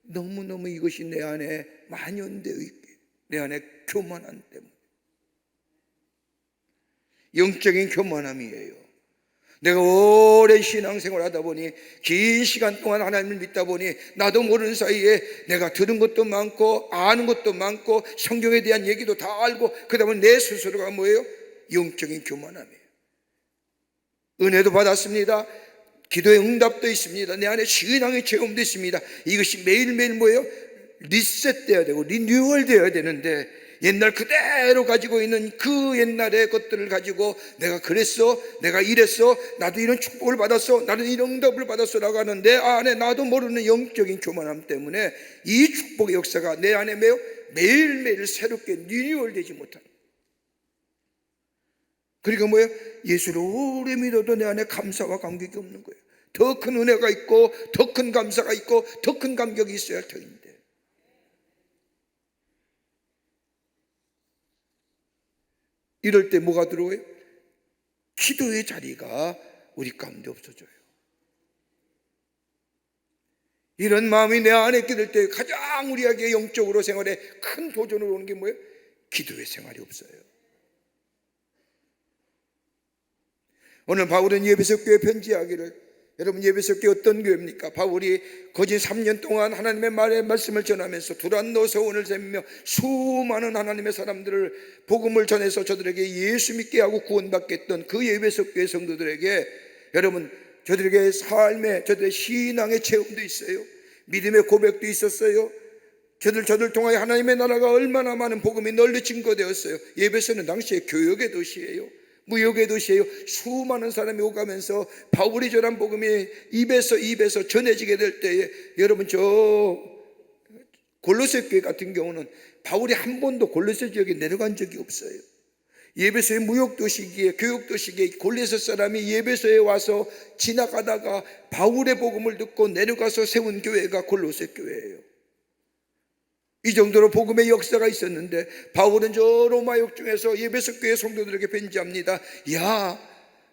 너무너무 이것이 내 안에 만연되어 있게, 내 안에 교만함 때문에, 영적인 교만함이에요. 내가 오랜 신앙생활 하다 보니, 긴 시간 동안 하나님을 믿다 보니 나도 모르는 사이에 내가 들은 것도 많고 아는 것도 많고 성경에 대한 얘기도 다 알고, 그러다 보니 내 스스로가 뭐예요? 영적인 교만함이에요. 은혜도 받았습니다. 기도의 응답도 있습니다. 내 안에 신앙의 체험도 있습니다. 이것이 매일매일 뭐예요? 리셋돼야 되고 리뉴얼 되어야 되는데, 옛날 그대로 가지고 있는 그 옛날의 것들을 가지고 내가 그랬어, 내가 이랬어, 나도 이런 축복을 받았어, 나는 이런 응답을 받았어 라고 하는 내 안에 나도 모르는 영적인 교만함 때문에 이 축복의 역사가 내 안에 매일매일 새롭게 리뉴얼 되지 못한, 그러니까 뭐예요? 예수를 오래 믿어도 내 안에 감사와 감격이 없는 거예요. 더 큰 은혜가 있고 더 큰 감사가 있고 더 큰 감격이 있어야 할 터인데, 이럴 때 뭐가 들어와요? 기도의 자리가 우리 가운데 없어져요. 이런 마음이 내 안에 있게 될 때 가장 우리에게 영적으로 생활에 큰 도전으로 오는 게 뭐예요? 기도의 생활이 없어요. 오늘 바울은 에베소 교회 편지하기를, 여러분 에베소 교회 어떤 교회입니까? 바울이 거진 3년 동안 하나님의 말씀을 전하면서 두란노 서원을 세우며 수많은 하나님의 사람들을 복음을 전해서 저들에게 예수 믿게 하고 구원받게 했던 그 에베소 교회 성도들에게, 여러분 저들에게 삶의, 저들의 신앙의 체험도 있어요. 믿음의 고백도 있었어요. 저들 통하여 하나님의 나라가 얼마나 많은 복음이 널리 증거되었어요. 에베소는 당시에 교역의 도시예요. 무역의 도시예요. 수많은 사람이 오가면서 바울이 전한 복음이 입에서 전해지게 될 때에, 여러분 저 골로새 교회 같은 경우는 바울이 한 번도 골로새 지역에 내려간 적이 없어요. 에베소의 무역도시기에, 교역도시기에 골로새 사람이 에베소에 와서 지나가다가 바울의 복음을 듣고 내려가서 세운 교회가 골로새 교회예요. 이 정도로 복음의 역사가 있었는데, 바울은 저 로마역 중에서 에베소 교회 성도들에게 편지합니다. 야,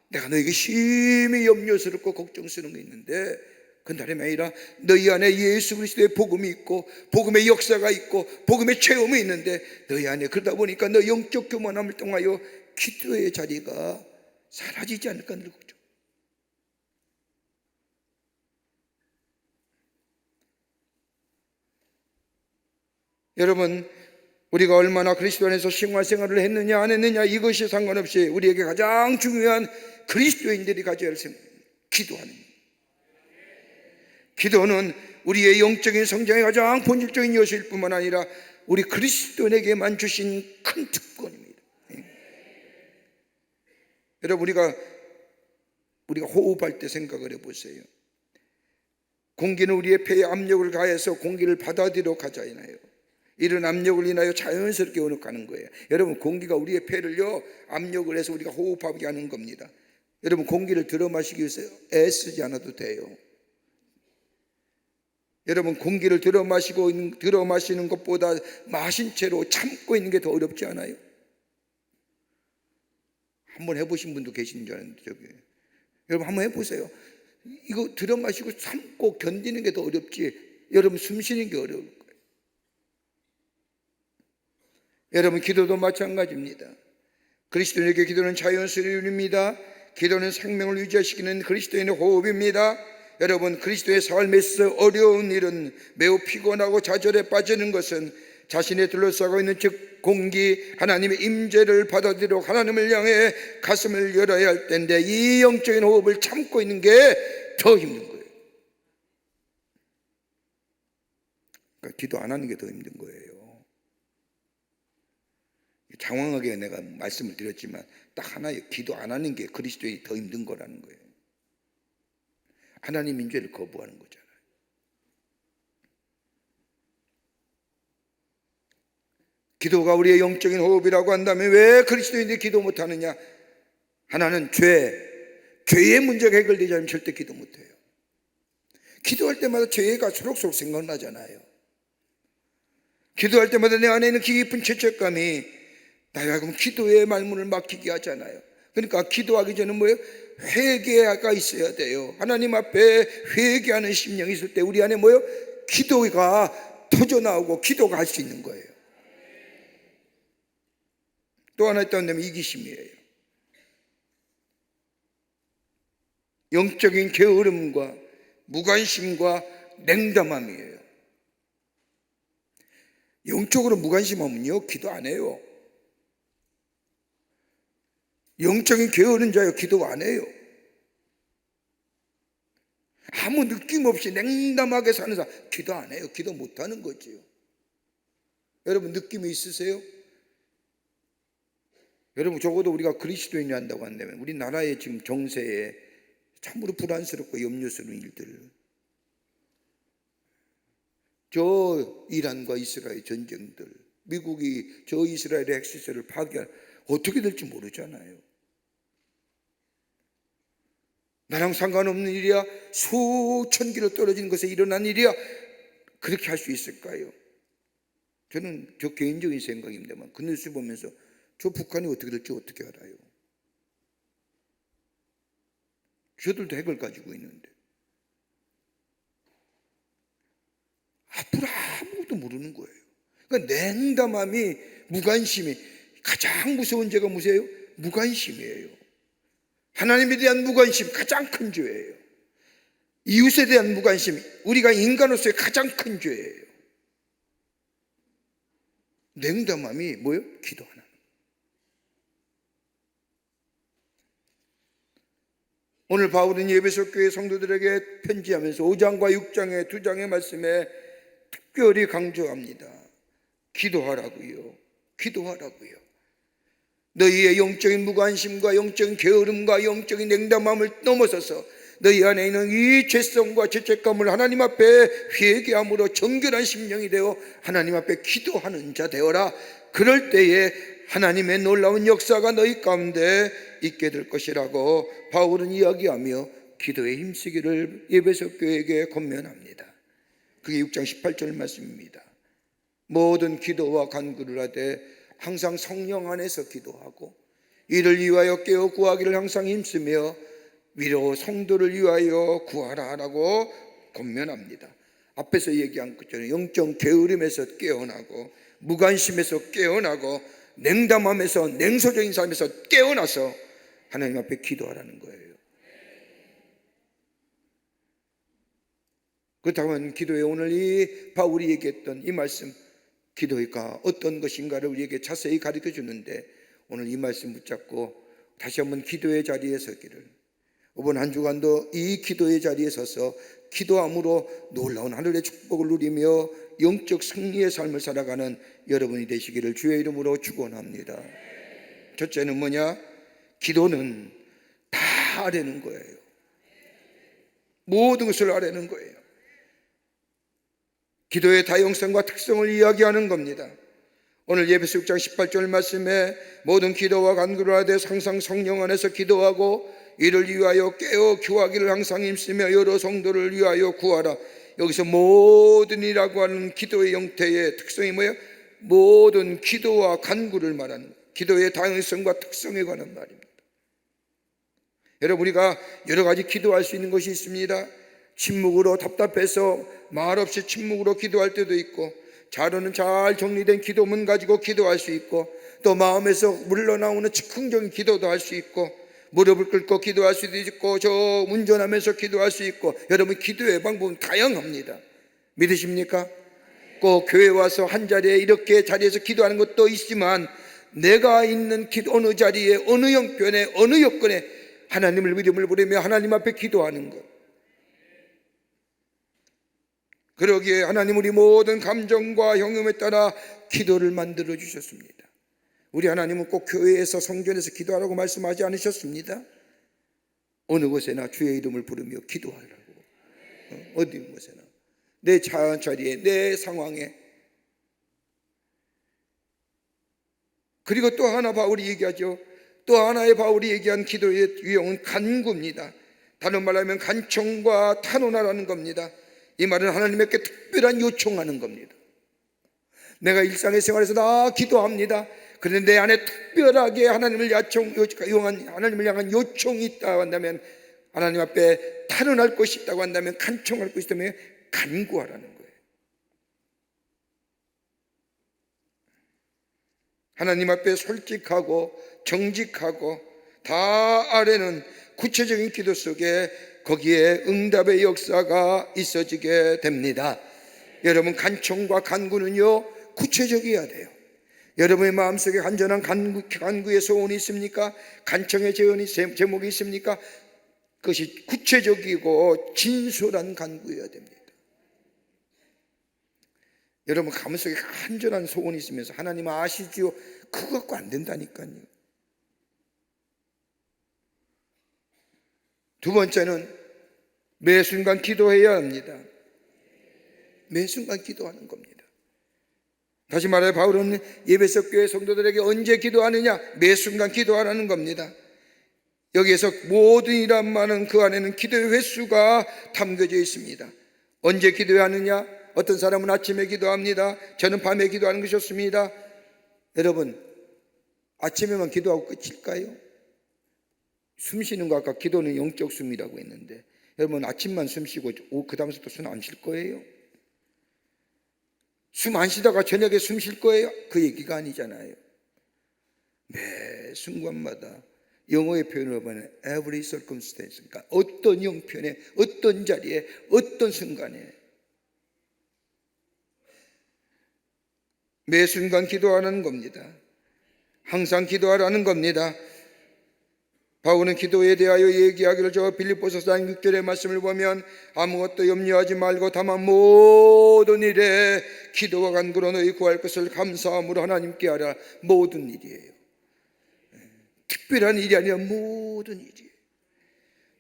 내가 너에게 심히 염려스럽고 걱정스러운 게 있는데, 그날이 아니라 너희 안에 예수 그리스도의 복음이 있고 복음의 역사가 있고 복음의 체험이 있는데, 너희 안에 그러다 보니까 너 영적 교만함을 통하여 기도의 자리가 사라지지 않을까 늘 걱정. 여러분, 우리가 얼마나 그리스도 안에서 생활을 했느냐 안 했느냐 이것이 상관없이 우리에게 가장 중요한 그리스도인들이 가져야 할 생각, 기도하는 것. 기도는 우리의 영적인 성장의 가장 본질적인 요소일 뿐만 아니라 우리 그리스도인에게만 주신 큰 특권입니다. 여러분, 우리가 호흡할 때 생각을 해보세요. 공기는 우리의 폐에 압력을 가해서 공기를 받아들여 가잖아요. 이런 압력을 인하여 자연스럽게 오는 거예요. 여러분, 공기가 우리의 폐를요 압력을 해서 우리가 호흡하게 하는 겁니다. 여러분, 공기를 들어 마시기 위해서 애쓰지 않아도 돼요. 여러분, 공기를 들어 마시는 것보다 마신 채로 참고 있는 게 더 어렵지 않아요? 한번 해보신 분도 계시는 줄 알았는데, 여러분 한번 해보세요. 이거 들어 마시고 참고 견디는 게 더 어렵지, 여러분 숨 쉬는 게 어려울 거예요. 여러분, 기도도 마찬가지입니다. 그리스도인에게 기도는 자연스러운 일입니다. 기도는 생명을 유지시키는 그리스도인의 호흡입니다. 여러분, 그리스도의 삶에 있어 어려운 일은 매우 피곤하고 좌절에 빠지는 것은 자신의 둘러싸고 있는 즉 공기, 하나님의 임재를 받아들이고 하나님을 향해 가슴을 열어야 할 때인데, 이 영적인 호흡을 참고 있는 게 더 힘든 거예요. 그러니까 기도 안 하는 게 더 힘든 거예요. 장황하게 내가 말씀을 드렸지만 딱 하나예요. 기도 안 하는 게 그리스도인이 더 힘든 거라는 거예요. 하나님 임재를 거부하는 거잖아요. 기도가 우리의 영적인 호흡이라고 한다면 왜 그리스도인들이 기도 못하느냐? 하나는 죄의 문제가 해결되지 않으면 절대 기도 못해요. 기도할 때마다 죄가 수록수록 생각나잖아요. 기도할 때마다 내 안에 있는 깊은 죄책감이 나의 하여금 기도의 말문을 막히게 하잖아요. 그러니까 기도하기 전에 뭐예요? 회개가 있어야 돼요. 하나님 앞에 회개하는 심령이 있을 때 우리 안에 뭐예요? 기도가 터져나오고 기도가 할 수 있는 거예요. 또 하나 있다면 이기심이에요. 영적인 게으름과 무관심과 냉담함이에요. 영적으로 무관심하면요 기도 안 해요. 영적인 게으른 자요 기도 안 해요. 아무 느낌 없이 냉담하게 사는 사람 기도 안 해요. 기도 못 하는 거지요. 여러분 느낌이 있으세요? 여러분 적어도 우리가 그리스도인이 한다고 한다면 우리나라의 지금 정세에 참으로 불안스럽고 염려스러운 일들, 저 이란과 이스라엘 전쟁들, 미국이 저 이스라엘의 핵시설을 파괴할, 어떻게 될지 모르잖아요. 나랑 상관없는 일이야, 수천 킬로 떨어진 것에 일어난 일이야, 그렇게 할 수 있을까요? 저는 저 개인적인 생각입니다만 그 뉴스 보면서 저 북한이 어떻게 될지 어떻게 알아요? 저들도 핵을 가지고 있는데 앞으로 아무것도 모르는 거예요. 그러니까 냉담함이, 무관심이, 가장 무서운 죄가 무엇이에요? 무관심이에요. 하나님에 대한 무관심, 가장 큰 죄예요. 이웃에 대한 무관심, 우리가 인간으로서의 가장 큰 죄예요. 냉담함이 뭐예요? 기도하는. 오늘 바울은 에베소 교회 성도들에게 편지하면서 5장과 6장의 두 장의 말씀에 특별히 강조합니다. 기도하라고요. 기도하라고요. 너희의 영적인 무관심과 영적인 게으름과 영적인 냉담함을 넘어서서 너희 안에 있는 이 죄성과 죄책감을 하나님 앞에 회개함으로 정결한 심령이 되어 하나님 앞에 기도하는 자 되어라. 그럴 때에 하나님의 놀라운 역사가 너희 가운데 있게 될 것이라고 바울은 이야기하며 기도에 힘쓰기를 에베소 교회에게 권면합니다. 그게 6장 18절 말씀입니다. 모든 기도와 간구를 하되 항상 성령 안에서 기도하고 이를 위하여 깨어 구하기를 항상 힘쓰며 위로 성도를 위하여 구하라라고 권면합니다. 앞에서 얘기한 것처럼 영적 게으름에서 깨어나고 무관심에서 깨어나고 냉담함에서, 냉소적인 삶에서 깨어나서 하나님 앞에 기도하라는 거예요. 그렇다면 기도에 오늘 이 바울이 얘기했던 이 말씀, 기도가 어떤 것인가를 우리에게 자세히 가르쳐 주는데 오늘 이 말씀 붙잡고 다시 한번 기도의 자리에 서기를, 이번 한 주간도 이 기도의 자리에 서서 기도함으로 놀라운 하늘의 축복을 누리며 영적 승리의 삶을 살아가는 여러분이 되시기를 주의 이름으로 축원합니다. 첫째는 뭐냐? 기도는 다 아뢰는 거예요. 모든 것을 아뢰는 거예요. 기도의 다양성과 특성을 이야기하는 겁니다. 오늘 에베소 6장 18절 말씀에 모든 기도와 간구를 하되 항상 성령 안에서 기도하고 이를 위하여 깨어 구하기를 항상 힘쓰며 여러 성도를 위하여 구하라. 여기서 모든이라고 하는 기도의 형태의 특성이 뭐예요? 모든 기도와 간구를 말하는 거예요. 기도의 다양성과 특성에 관한 말입니다. 여러분, 우리가 여러 가지 기도할 수 있는 것이 있습니다. 침묵으로 답답해서 말없이 침묵으로 기도할 때도 있고, 자료는 잘 정리된 기도문 가지고 기도할 수 있고, 또 마음에서 물러나오는 즉흥적인 기도도 할 수 있고, 무릎을 꿇고 기도할 수도 있고, 저 운전하면서 기도할 수 있고, 여러분 기도의 방법은 다양합니다. 믿으십니까? 꼭 교회 와서 한 자리에 이렇게 자리에서 기도하는 것도 있지만, 내가 있는 어느 자리에, 어느 형편에, 어느 여건에 하나님을 이름을 부르며 하나님 앞에 기도하는 것, 그러기에 하나님 우리 모든 감정과 경험에 따라 기도를 만들어 주셨습니다. 우리 하나님은 꼭 교회에서 성전에서 기도하라고 말씀하지 않으셨습니다. 어느 곳에나 주의 이름을 부르며 기도하라고. 어디 곳에나, 내 자리에, 내 상황에. 그리고 또 하나 바울이 얘기하죠. 또 하나의 바울이 얘기한 기도의 유형은 간구입니다. 다른 말로 하면 간청과 탄원하라는 겁니다. 이 말은 하나님께 특별한 요청하는 겁니다. 내가 일상의 생활에서 다 기도합니다. 그런데 내 안에 특별하게 하나님을 향한 요청이 있다고 한다면, 하나님 앞에 탄원할 것이 있다고 한다면, 간청할 것이 있다면 간구하라는 거예요. 하나님 앞에 솔직하고 정직하고 다 아뢰는 구체적인 기도 속에 거기에 응답의 역사가 있어지게 됩니다. 여러분, 간청과 간구는요 구체적이어야 돼요. 여러분의 마음속에 간절한 간구의 소원이 있습니까? 간청의 제목이 있습니까? 그것이 구체적이고 진솔한 간구여야 됩니다. 여러분 가슴속에 간절한 소원이 있으면서 하나님 아시지요? 그거 갖고 안 된다니까요. 두 번째는 매 순간 기도해야 합니다. 매 순간 기도하는 겁니다. 다시 말해 바울은 에베소 교회 성도들에게 언제 기도하느냐? 매 순간 기도하라는 겁니다. 여기에서 모든 이란 말은 그 안에는 기도의 횟수가 담겨져 있습니다. 언제 기도하느냐? 어떤 사람은 아침에 기도합니다. 저는 밤에 기도하는 것이 좋습니다. 여러분, 아침에만 기도하고 끝일까요? 숨 쉬는 거 아까 기도는 영적 숨이라고 했는데 여러분 아침만 숨 쉬고 그 다음부터 숨 안 쉴 거예요? 숨 안 쉬다가 저녁에 숨 쉴 거예요? 그 얘기가 아니잖아요. 매 순간마다 영어의 표현으로 보면 every circumstance, 그러니까 어떤 형편에, 어떤 자리에, 어떤 순간에 매 순간 기도하라는 겁니다. 항상 기도하라는 겁니다. 바울은 기도에 대하여 얘기하기를 저 빌립보서 4장 6절의 말씀을 보면 아무것도 염려하지 말고 다만 모든 일에 기도와 간구로 너희 구할 것을 감사함으로 하나님께 하라. 모든 일이에요. 특별한 일이 아니라 모든 일이에요.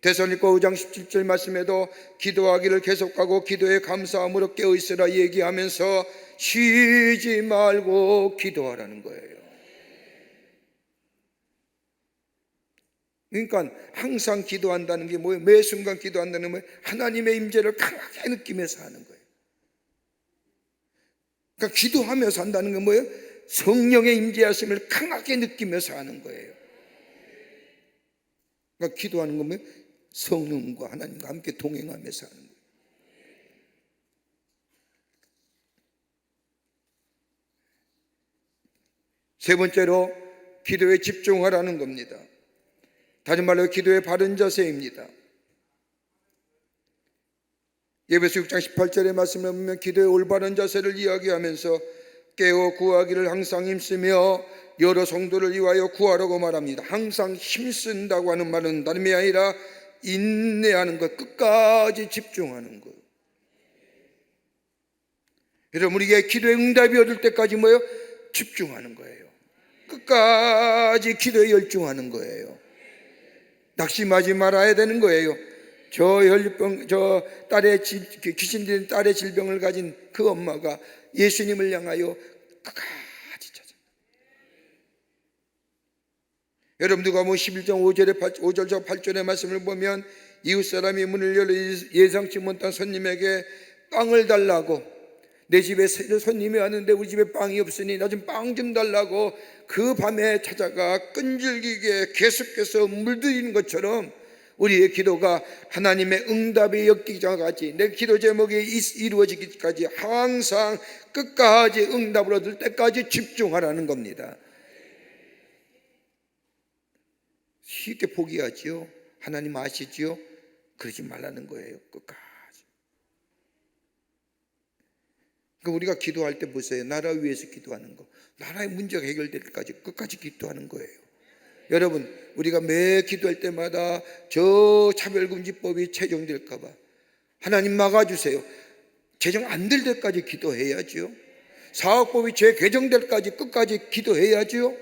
데살로니가 5장 17절 말씀에도 기도하기를 계속하고 기도에 감사함으로 깨어있으라 얘기하면서 쉬지 말고 기도하라는 거예요. 그러니까 항상 기도한다는 게 뭐예요? 매 순간 기도한다는 게 뭐예요? 하나님의 임재를 강하게 느끼면서 하는 거예요. 그러니까 기도하면서 한다는 게 뭐예요? 성령의 임재하심을 강하게 느끼면서 하는 거예요. 그러니까 기도하는 건 뭐예요? 성령과 하나님과 함께 동행하면서 하는 거예요. 세 번째로 기도에 집중하라는 겁니다. 다시 말로 기도의 바른 자세입니다. 에베소 6장 18절의 말씀을 보면 기도의 올바른 자세를 이야기하면서 깨어 구하기를 항상 힘쓰며 여러 성도를 위하여 구하라고 말합니다. 항상 힘쓴다고 하는 말은 다름이 아니라 인내하는 것, 끝까지 집중하는 것. 여러분 우리에게 기도의 응답이 얻을 때까지 뭐예요? 집중하는 거예요. 끝까지 기도에 열중하는 거예요. 낙심하지 말아야 되는 거예요. 저 딸의 귀신 들린 딸의 질병을 가진 그 엄마가 예수님을 향하여 끝까지 찾아. 여러분 누가복음 11장 5절 8절의 말씀을 보면 이웃사람이 문을 열어 예상치 못한 손님에게 빵을 달라고, 내 집에 손님이 왔는데 우리 집에 빵이 없으니 나 좀 빵 좀 달라고 그 밤에 찾아가 끈질기게 계속해서 물들이는 것처럼 우리의 기도가 하나님의 응답이 엮이기까지, 내 기도 제목이 이루어지기까지 항상 끝까지 응답을 얻을 때까지 집중하라는 겁니다. 쉽게 포기하지요? 하나님 아시지요? 그러지 말라는 거예요. 끝까지. 그러니까 우리가 기도할 때 보세요. 나라 위해서 기도하는 거, 나라의 문제가 해결될 때까지 끝까지 기도하는 거예요. 여러분 우리가 매 기도할 때마다 저 차별금지법이 제정될까 봐 하나님 막아주세요. 제정 안 될 때까지 기도해야죠. 사학법이 재개정될 때까지 끝까지 기도해야죠.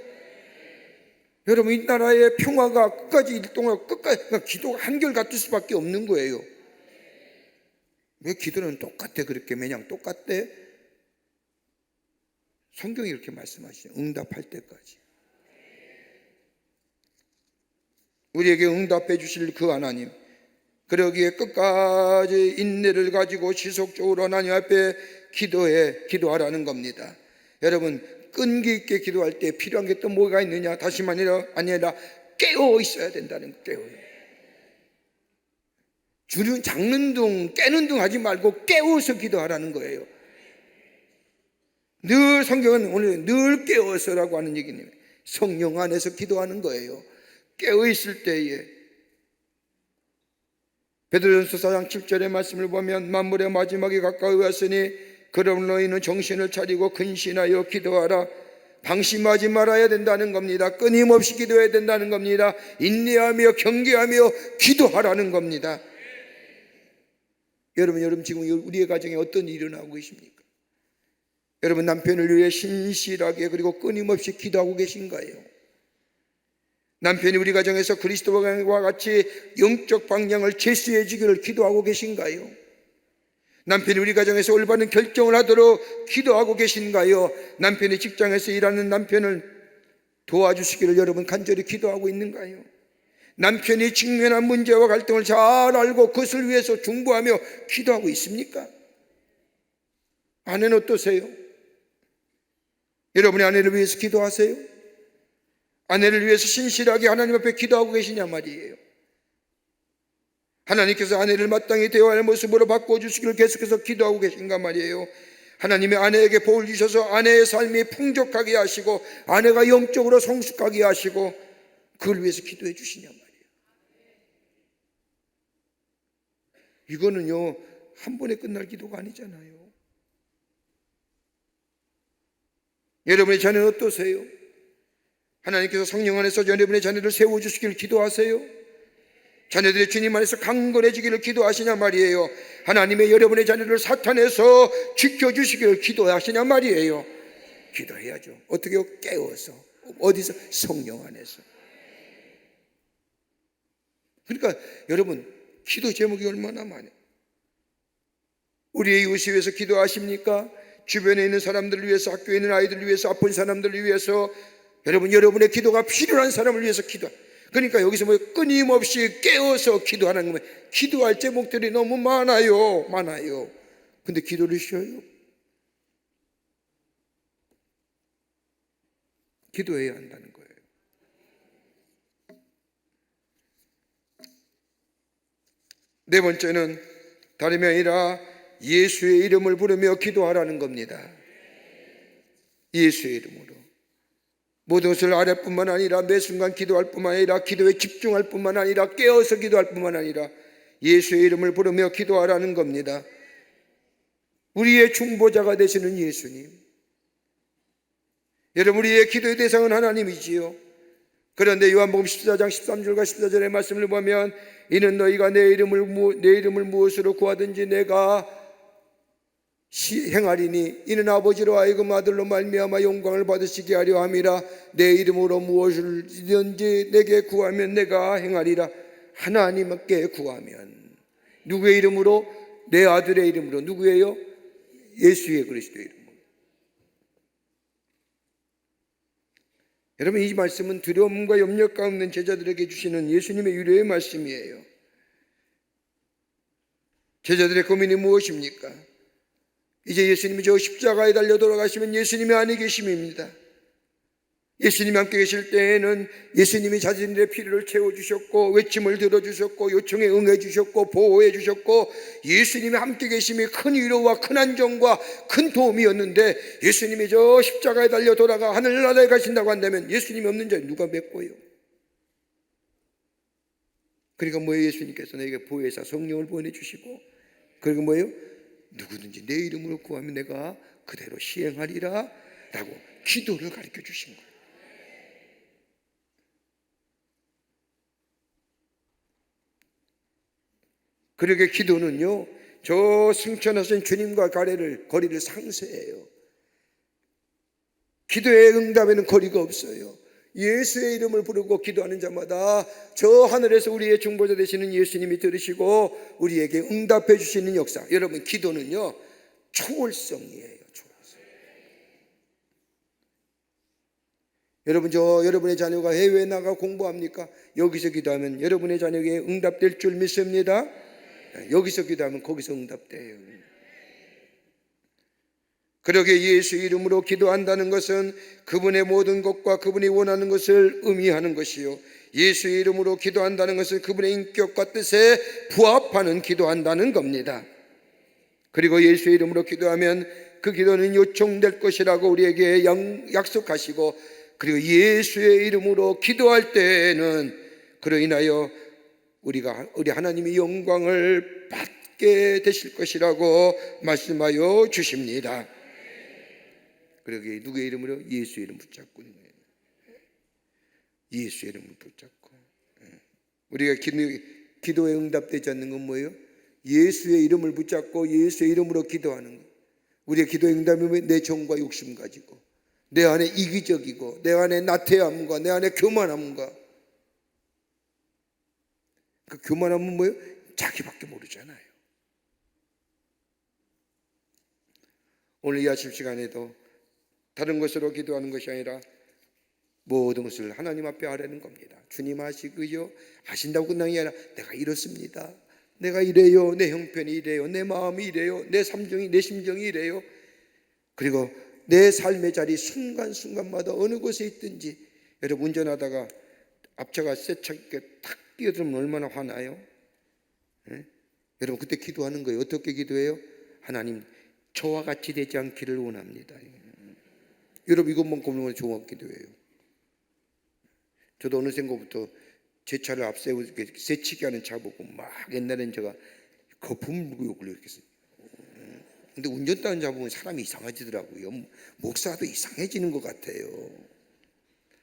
여러분 이 나라의 평화가 끝까지 일동하고 끝까지, 그러니까 기도가 한결같을 수밖에 없는 거예요. 왜 기도는 똑같아? 그렇게 매냥 똑같대? 성경이 이렇게 말씀하시죠. 응답할 때까지. 우리에게 응답해 주실 그 하나님, 그러기에 끝까지 인내를 가지고 지속적으로 하나님 앞에 기도하라는 겁니다. 여러분 끈기 있게 기도할 때 필요한 게 또 뭐가 있느냐? 다시만 아니라 깨어 있어야 된다는 거예요. 깨어요. 주는 장는 둥 깨는 둥 하지 말고 깨워서 기도하라는 거예요. 늘 성경은 오늘 늘 깨어서라고 하는 얘기는 성령 안에서 기도하는 거예요. 깨어 있을 때에 베드로전서 4장 7절의 말씀을 보면 만물의 마지막이 가까이 왔으니 그러므로 너희는 정신을 차리고 근신하여 기도하라. 방심하지 말아야 된다는 겁니다. 끊임없이 기도해야 된다는 겁니다. 인내하며 경계하며 기도하라는 겁니다. 여러분 지금 우리의 가정에 어떤 일이 일어나고 계십니까? 여러분, 남편을 위해 신실하게 그리고 끊임없이 기도하고 계신가요? 남편이 우리 가정에서 그리스도와 같이 영적 방향을 제시해 주기를 기도하고 계신가요? 남편이 우리 가정에서 올바른 결정을 하도록 기도하고 계신가요? 남편이 직장에서 일하는 남편을 도와주시기를 여러분 간절히 기도하고 있는가요? 남편이 직면한 문제와 갈등을 잘 알고 그것을 위해서 중보하며 기도하고 있습니까? 아내는 어떠세요? 여러분의 아내를 위해서 기도하세요? 아내를 위해서 신실하게 하나님 앞에 기도하고 계시냐 말이에요. 하나님께서 아내를 마땅히 대화할 모습으로 바꿔주시기를 계속해서 기도하고 계신가 말이에요. 하나님의 아내에게 복을 주셔서 아내의 삶이 풍족하게 하시고 아내가 영적으로 성숙하게 하시고 그걸 위해서 기도해 주시냐 말이에요. 이거는요 한 번에 끝날 기도가 아니잖아요. 여러분의 자녀는 어떠세요? 하나님께서 성령 안에서 여러분의 자녀를 세워주시기를 기도하세요? 자녀들의 주님 안에서 강건해지기를 기도하시냐 말이에요. 하나님의 여러분의 자녀를 사탄에서 지켜주시기를 기도하시냐 말이에요. 기도해야죠. 어떻게요? 깨워서. 어디서? 성령 안에서. 그러니까 여러분 기도 제목이 얼마나 많아요. 우리의 이웃을 위해서 기도하십니까? 주변에 있는 사람들을 위해서, 학교에 있는 아이들을 위해서, 아픈 사람들을 위해서, 여러분의 기도가 필요한 사람을 위해서 그러니까 여기서 뭐 끊임없이 깨어서 기도하는 거면 기도할 제목들이 너무 많아요. 근데 기도를 쉬어요? 기도해야 한다는 거예요. 네 번째는 다름이 아니라 예수의 이름을 부르며 기도하라는 겁니다. 예수의 이름으로 모든 것을 아뢰뿐만 아니라 매 순간 기도할 뿐만 아니라 기도에 집중할 뿐만 아니라 깨어서 기도할 뿐만 아니라 예수의 이름을 부르며 기도하라는 겁니다. 우리의 중보자가 되시는 예수님, 여러분 우리의 기도의 대상은 하나님이지요. 그런데 요한복음 14장 13절과 14절의 말씀을 보면 이는 너희가 내 이름을 무엇으로 구하든지 내가 행하리니 이는 아버지로 하여금 아들로 말미암아 영광을 받으시게 하려 함이라. 내 이름으로 무엇이든지 내게 구하면 내가 행하리라. 하나님께 구하면 누구의 이름으로? 내 아들의 이름으로. 누구예요? 예수의 그리스도의 이름으로. 여러분 이 말씀은 두려움과 염려가 없는 제자들에게 주시는 예수님의 유료의 말씀이에요. 제자들의 고민이 무엇입니까? 이제 예수님이 저 십자가에 달려 돌아가시면 예수님이 아니 계심입니다. 예수님이 함께 계실 때에는 예수님이 자신의 필요를 채워주셨고 외침을 들어주셨고 요청에 응해주셨고 보호해주셨고 예수님이 함께 계심이 큰 위로와 큰 안정과 큰 도움이었는데 예수님이 저 십자가에 달려 돌아가 하늘나라에 가신다고 한다면 예수님이 없는 자를 누가 맺고요? 그러니까 뭐예요? 예수님께서 내게 보혜사 성령을 보내주시고 그리고 뭐예요? 누구든지 내 이름으로 구하면 내가 그대로 시행하리라 라고 기도를 가르쳐 주신 거예요. 그러게 기도는요 저 승천하신 주님과 거리를 상쇄해요. 기도의 응답에는 거리가 없어요. 예수의 이름을 부르고 기도하는 자마다 저 하늘에서 우리의 중보자 되시는 예수님이 들으시고 우리에게 응답해 주시는 역사. 여러분 기도는요 초월성이에요. 초월성. 여러분의 자녀가 해외에 나가 공부합니까? 여기서 기도하면 여러분의 자녀에게 응답될 줄 믿습니다. 여기서 기도하면 거기서 응답돼요. 그러게 예수 이름으로 기도한다는 것은 그분의 모든 것과 그분이 원하는 것을 의미하는 것이요, 예수 이름으로 기도한다는 것은 그분의 인격과 뜻에 부합하는 기도한다는 겁니다. 그리고 예수의 이름으로 기도하면 그 기도는 요청될 것이라고 우리에게 약속하시고, 그리고 예수의 이름으로 기도할 때에는 그로 인하여 우리 하나님이 영광을 받게 되실 것이라고 말씀하여 주십니다. 그러게 누구의 이름으로? 예수의 이름 붙잡고 있는 거예요. 예수의 이름을 붙잡고. 우리가 기도에 응답되지 않는 건 뭐예요? 예수의 이름을 붙잡고 예수의 이름으로 기도하는 거. 우리의 기도의 응답이면 내 정과 욕심 가지고, 내 안에 이기적이고, 내 안에 나태함과 내 안에 교만함과, 그 교만함은 뭐예요? 자기밖에 모르잖아요. 오늘 이 아침 시간에도 다른 것으로 기도하는 것이 아니라 모든 것을 하나님 앞에 하라는 겁니다. 주님 아시고요, 아신다고 끝나는 게 아니라 내가 이렇습니다, 내가 이래요, 내 형편이 이래요, 내 마음이 이래요, 내 심정이 이래요. 그리고 내 삶의 자리 순간순간마다 어느 곳에 있든지, 여러분 운전하다가 앞차가 세차게 탁 뛰어들면 얼마나 화나요? 예? 여러분 그때 기도하는 거예요. 어떻게 기도해요? 하나님, 저와 같이 되지 않기를 원합니다. 여러분 이것만 고민하면 좋은 기도예요. 저도 어느 생각부터 제 차를 앞세우고 새치기 하는 차 보고 막 옛날엔 제가 거품을 물고 욕을 했겠어요. 근데 운전대는 잡으면 사람이 이상해지더라고요. 목사도 이상해지는 것 같아요.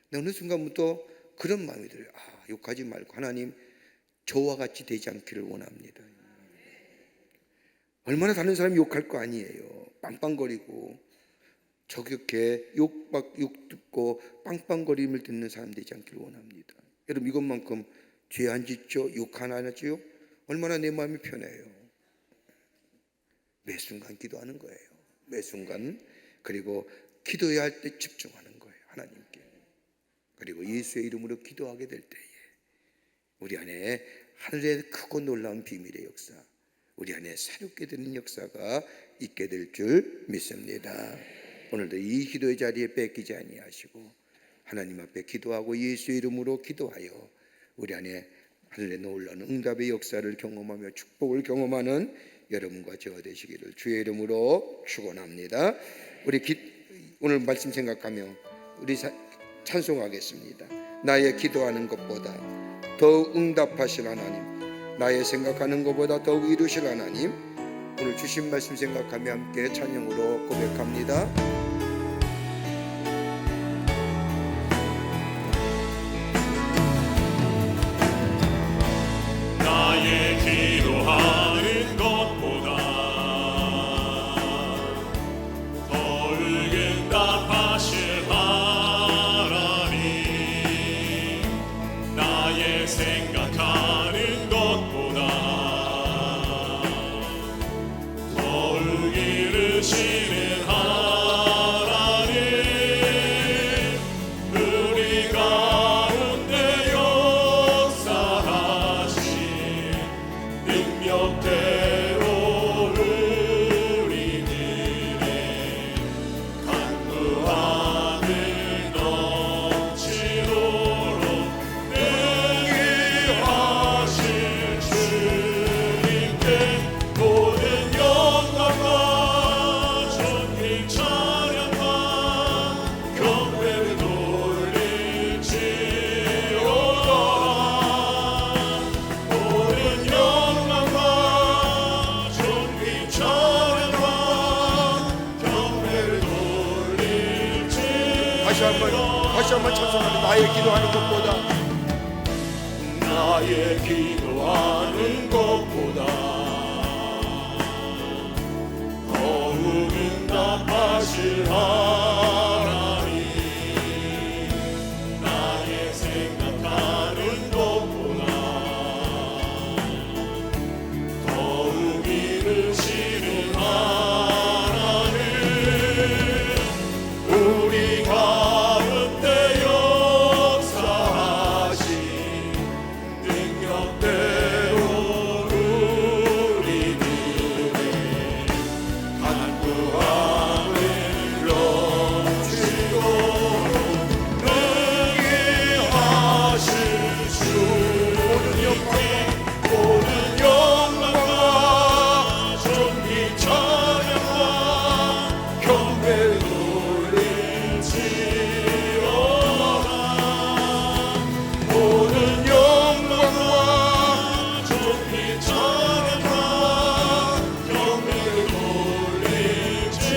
근데 어느 순간부터 그런 마음이 들어요. 욕하지 말고 하나님, 저와 같이 되지 않기를 원합니다. 얼마나 다른 사람이 욕할 거 아니에요. 빵빵거리고 저렇게 욕 듣고 빵빵거림을 듣는 사람 되지 않기를 원합니다. 여러분 이것만큼 죄 안 짓죠? 욕 안 하죠? 얼마나 내 마음이 편해요. 매 순간 기도하는 거예요. 매 순간. 그리고 기도해야 할 때 집중하는 거예요, 하나님께. 그리고 예수의 이름으로 기도하게 될 때에 우리 안에 하늘의 크고 놀라운 비밀의 역사, 우리 안에 새롭게 되는 역사가 있게 될 줄 믿습니다. 오늘도 이 기도의 자리에 뺏기지 아니하시고 하나님 앞에 기도하고 예수의 이름으로 기도하여 우리 안에 하늘의 놀라운 응답의 역사를 경험하며 축복을 경험하는 여러분과 저와 되시기를 주의 이름으로 축원합니다. 우리 오늘 말씀 생각하며 우리 찬송하겠습니다. 나의 기도하는 것보다 더욱 응답하실 하나님, 나의 생각하는 것보다 더욱 이루실 하나님, 오늘 주신 말씀 생각하며 함께 찬양으로 고백합니다. 나의 기도하는 것보다 더욱 응답하실 하나님, 나의 생각하는 것보다 더욱 이루시는 하나님, 우리 가운데 역사하신 능력대로 우리들의 간구함을 넘치도록 능히 하실 주님께 모든 영광과 존귀 찬양과 경배를 돌릴지어다. 모든 영광과 존귀 찬양과 경배를 돌릴지어다. 다시 한번 찬송하는 나의 기도하는 것보다 나의 기도하는 것보다 더욱 응답하실 하나님, 나의 생각하는 것보다 더욱 이루시는 하나님, 우리 가운데 역사하신 능력대로 우리들의 간구함을 넘치도록 능히 하실 주, 모든 영광과 존귀 찬양과 경배를 돌릴지어다. 모든 영광과 존귀 찬양과 경배를 돌릴지어다.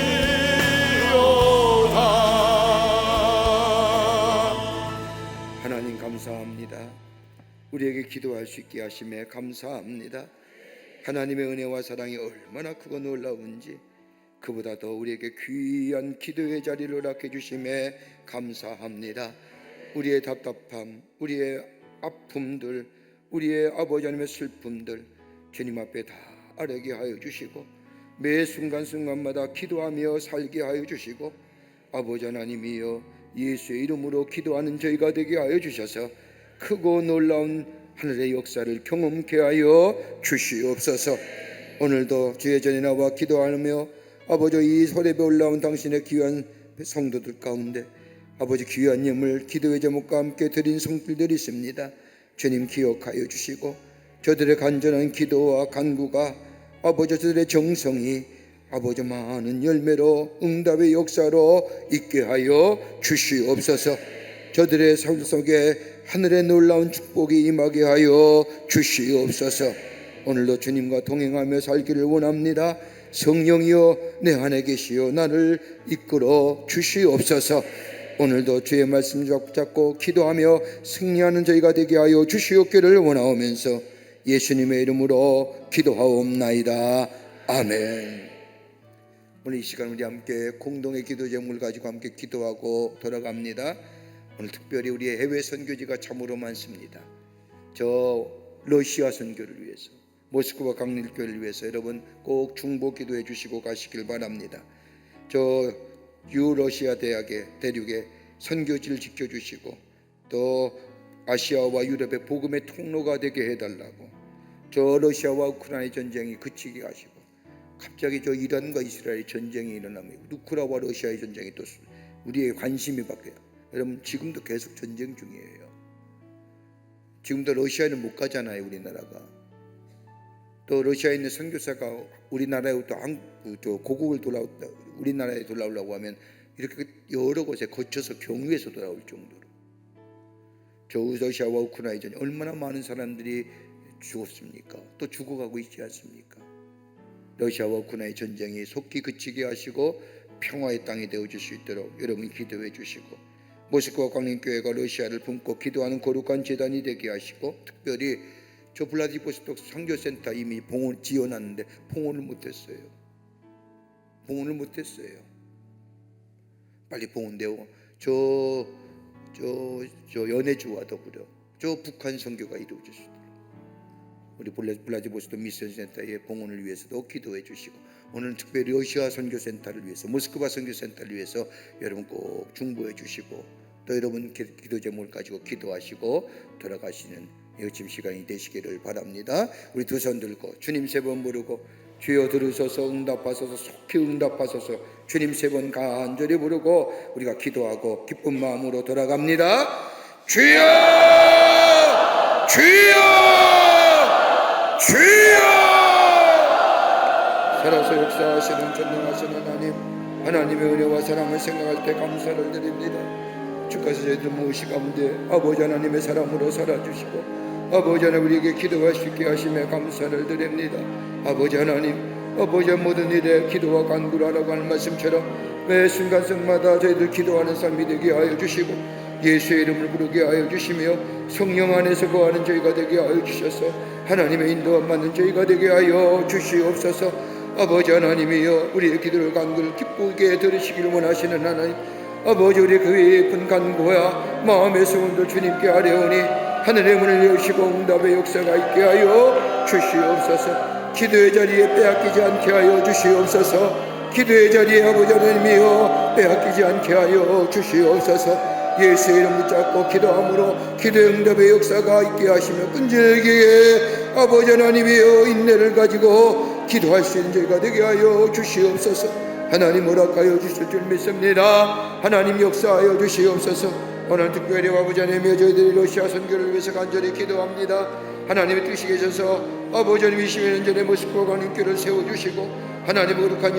하나님 감사합니다. 우리에게 기도할 수 있게 하심에 감사합니다. 하나님의 은혜와 사랑이 얼마나 크고 놀라운지 그보다 더 우리에게 귀한 기도의 자리를 허락해 주심에 감사합니다. 우리의 답답함, 우리의 아픔들, 우리의 아버지 하나님의 슬픔들 주님 앞에 다 아뢰게 하여 주시고 매 순간순간마다 기도하며 살게 하여 주시고 아버지 하나님이여 예수의 이름으로 기도하는 저희가 되게 하여 주셔서 크고 놀라운 하늘의 역사를 경험케 하여 주시옵소서. 오늘도 주의 전에 나와 기도하며 아버지 이 호렙에 올라온 당신의 귀한 성도들 가운데 아버지 귀한 예물 기도의 제목과 함께 드린 성들들이 있습니다. 주님 기억하여 주시고 저들의 간절한 기도와 간구가 아버지 저들의 정성이 아버지 많은 열매로 응답의 역사로 있게 하여 주시옵소서. 저들의 삶 속에 하늘의 놀라운 축복이 임하게 하여 주시옵소서. 오늘도 주님과 동행하며 살기를 원합니다. 성령이여 내 안에 계시어 나를 이끌어 주시옵소서. 오늘도 주의 말씀 잡고 기도하며 승리하는 저희가 되게 하여 주시옵기를 원하오면서 예수님의 이름으로 기도하옵나이다. 아멘. 오늘 이 시간 우리 함께 공동의 기도 제목을 가지고 함께 기도하고 돌아갑니다. 오늘 특별히 우리의 해외 선교지가 참으로 많습니다. 저 러시아 선교를 위해서, 모스크바 강릴교회를 위해서 여러분 꼭 중보 기도해 주시고 가시길 바랍니다. 저 유러시아 대학의 대륙에 선교지를 지켜주시고 또 아시아와 유럽의 복음의 통로가 되게 해달라고, 저 러시아와 우크라이나 전쟁이 그치게 하시고 갑자기 저 이란과 이스라엘 전쟁이 일어나면 우크라이나와 러시아의 전쟁이 또 우리의 관심이 바뀌어요. 여러분 지금도 계속 전쟁 중이에요. 지금도 러시아는 못 가잖아요. 우리나라가 또 러시아에 있는 선교사가 우리나라에 또 고국을 우리나라에 돌아오려고 하면 이렇게 여러 곳에 거쳐서 경유해서 돌아올 정도로 저 러시아와 우크라이나 전쟁 얼마나 많은 사람들이 죽었습니까? 또 죽어가고 있지 않습니까? 러시아와 우크라이나 전쟁이 속히 그치게 하시고 평화의 땅이 되어줄 수 있도록 여러분 기도해 주시고, 모스크바 광림교회가 러시아를 품고 기도하는 거룩한 재단이 되게 하시고, 특별히 저 블라디보스톡 선교센터 이미 봉헌 지어놨는데 봉헌을 못했어요. 빨리 봉헌되고 저 연해주와 더불어 저 북한 선교가 이루어질 수 있도록 우리 블라디보스톡 미션센터의 봉헌을 위해서도 기도해 주시고, 오늘 특별히 러시아 선교센터를 위해서, 모스크바 선교센터를 위해서 여러분 꼭 중보해 주시고 또 여러분 기도 제목을 가지고 기도하시고 돌아가시는 여침 시간이 되시기를 바랍니다. 우리 두 손 들고 주님 세 번 부르고 주여 들으소서 응답하소서 속히 응답하소서 주님 세 번 간절히 부르고 우리가 기도하고 기쁜 마음으로 돌아갑니다. 주여 주여 주여. 살아서 역사하시는 전능하신 하나님의 은혜와 사랑을 생각할 때 감사를 드립니다. 주께서 저희들 무엇이 가운데 아버지 하나님의 사랑으로 살아주시고 아버지 하나님 우리에게 기도할 수 있게 하시며 감사를 드립니다. 아버지 하나님, 아버지의 모든 일에 기도와 간구를 하라고 하는 말씀처럼 매 순간순간마다 저희들 기도하는 삶이 되게 하여 주시고 예수의 이름을 부르게 하여 주시며 성령 안에서 거하는 저희가 되게 하여 주셔서 하나님의 인도함 받는 저희가 되게 하여 주시옵소서. 아버지 하나님이여 우리의 기도를 간구를 기쁘게 들으시기를 원하시는 하나님, 아버지 우리의 그 깊은 간구와 마음의 소원도 주님께 아뢰오니 하늘의 문을 여시고 응답의 역사가 있게 하여 주시옵소서. 기도의 자리에 빼앗기지 않게 하여 주시옵소서. 기도의 자리에 아버지 하나님이여 빼앗기지 않게 하여 주시옵소서. 예수의 이름 붙잡고 기도함으로 기도의 응답의 역사가 있게 하시며 끈질기게 아버지 하나님이여 인내를 가지고 기도할 수 있는 저희가 되게 하여 주시옵소서. 하나님 허락하여 주실 줄 믿습니다. 하나님 역사하여 주시옵소서. 오늘 특별히 아버지 하나님이여 저희들이 러시아 선교를 위해서 간절히 기도합니다. 하나님의 뜻이 계셔서 아버지 하나님 20년 전에 모스크바 강림교회를 세워주시고 하나님의 거룩한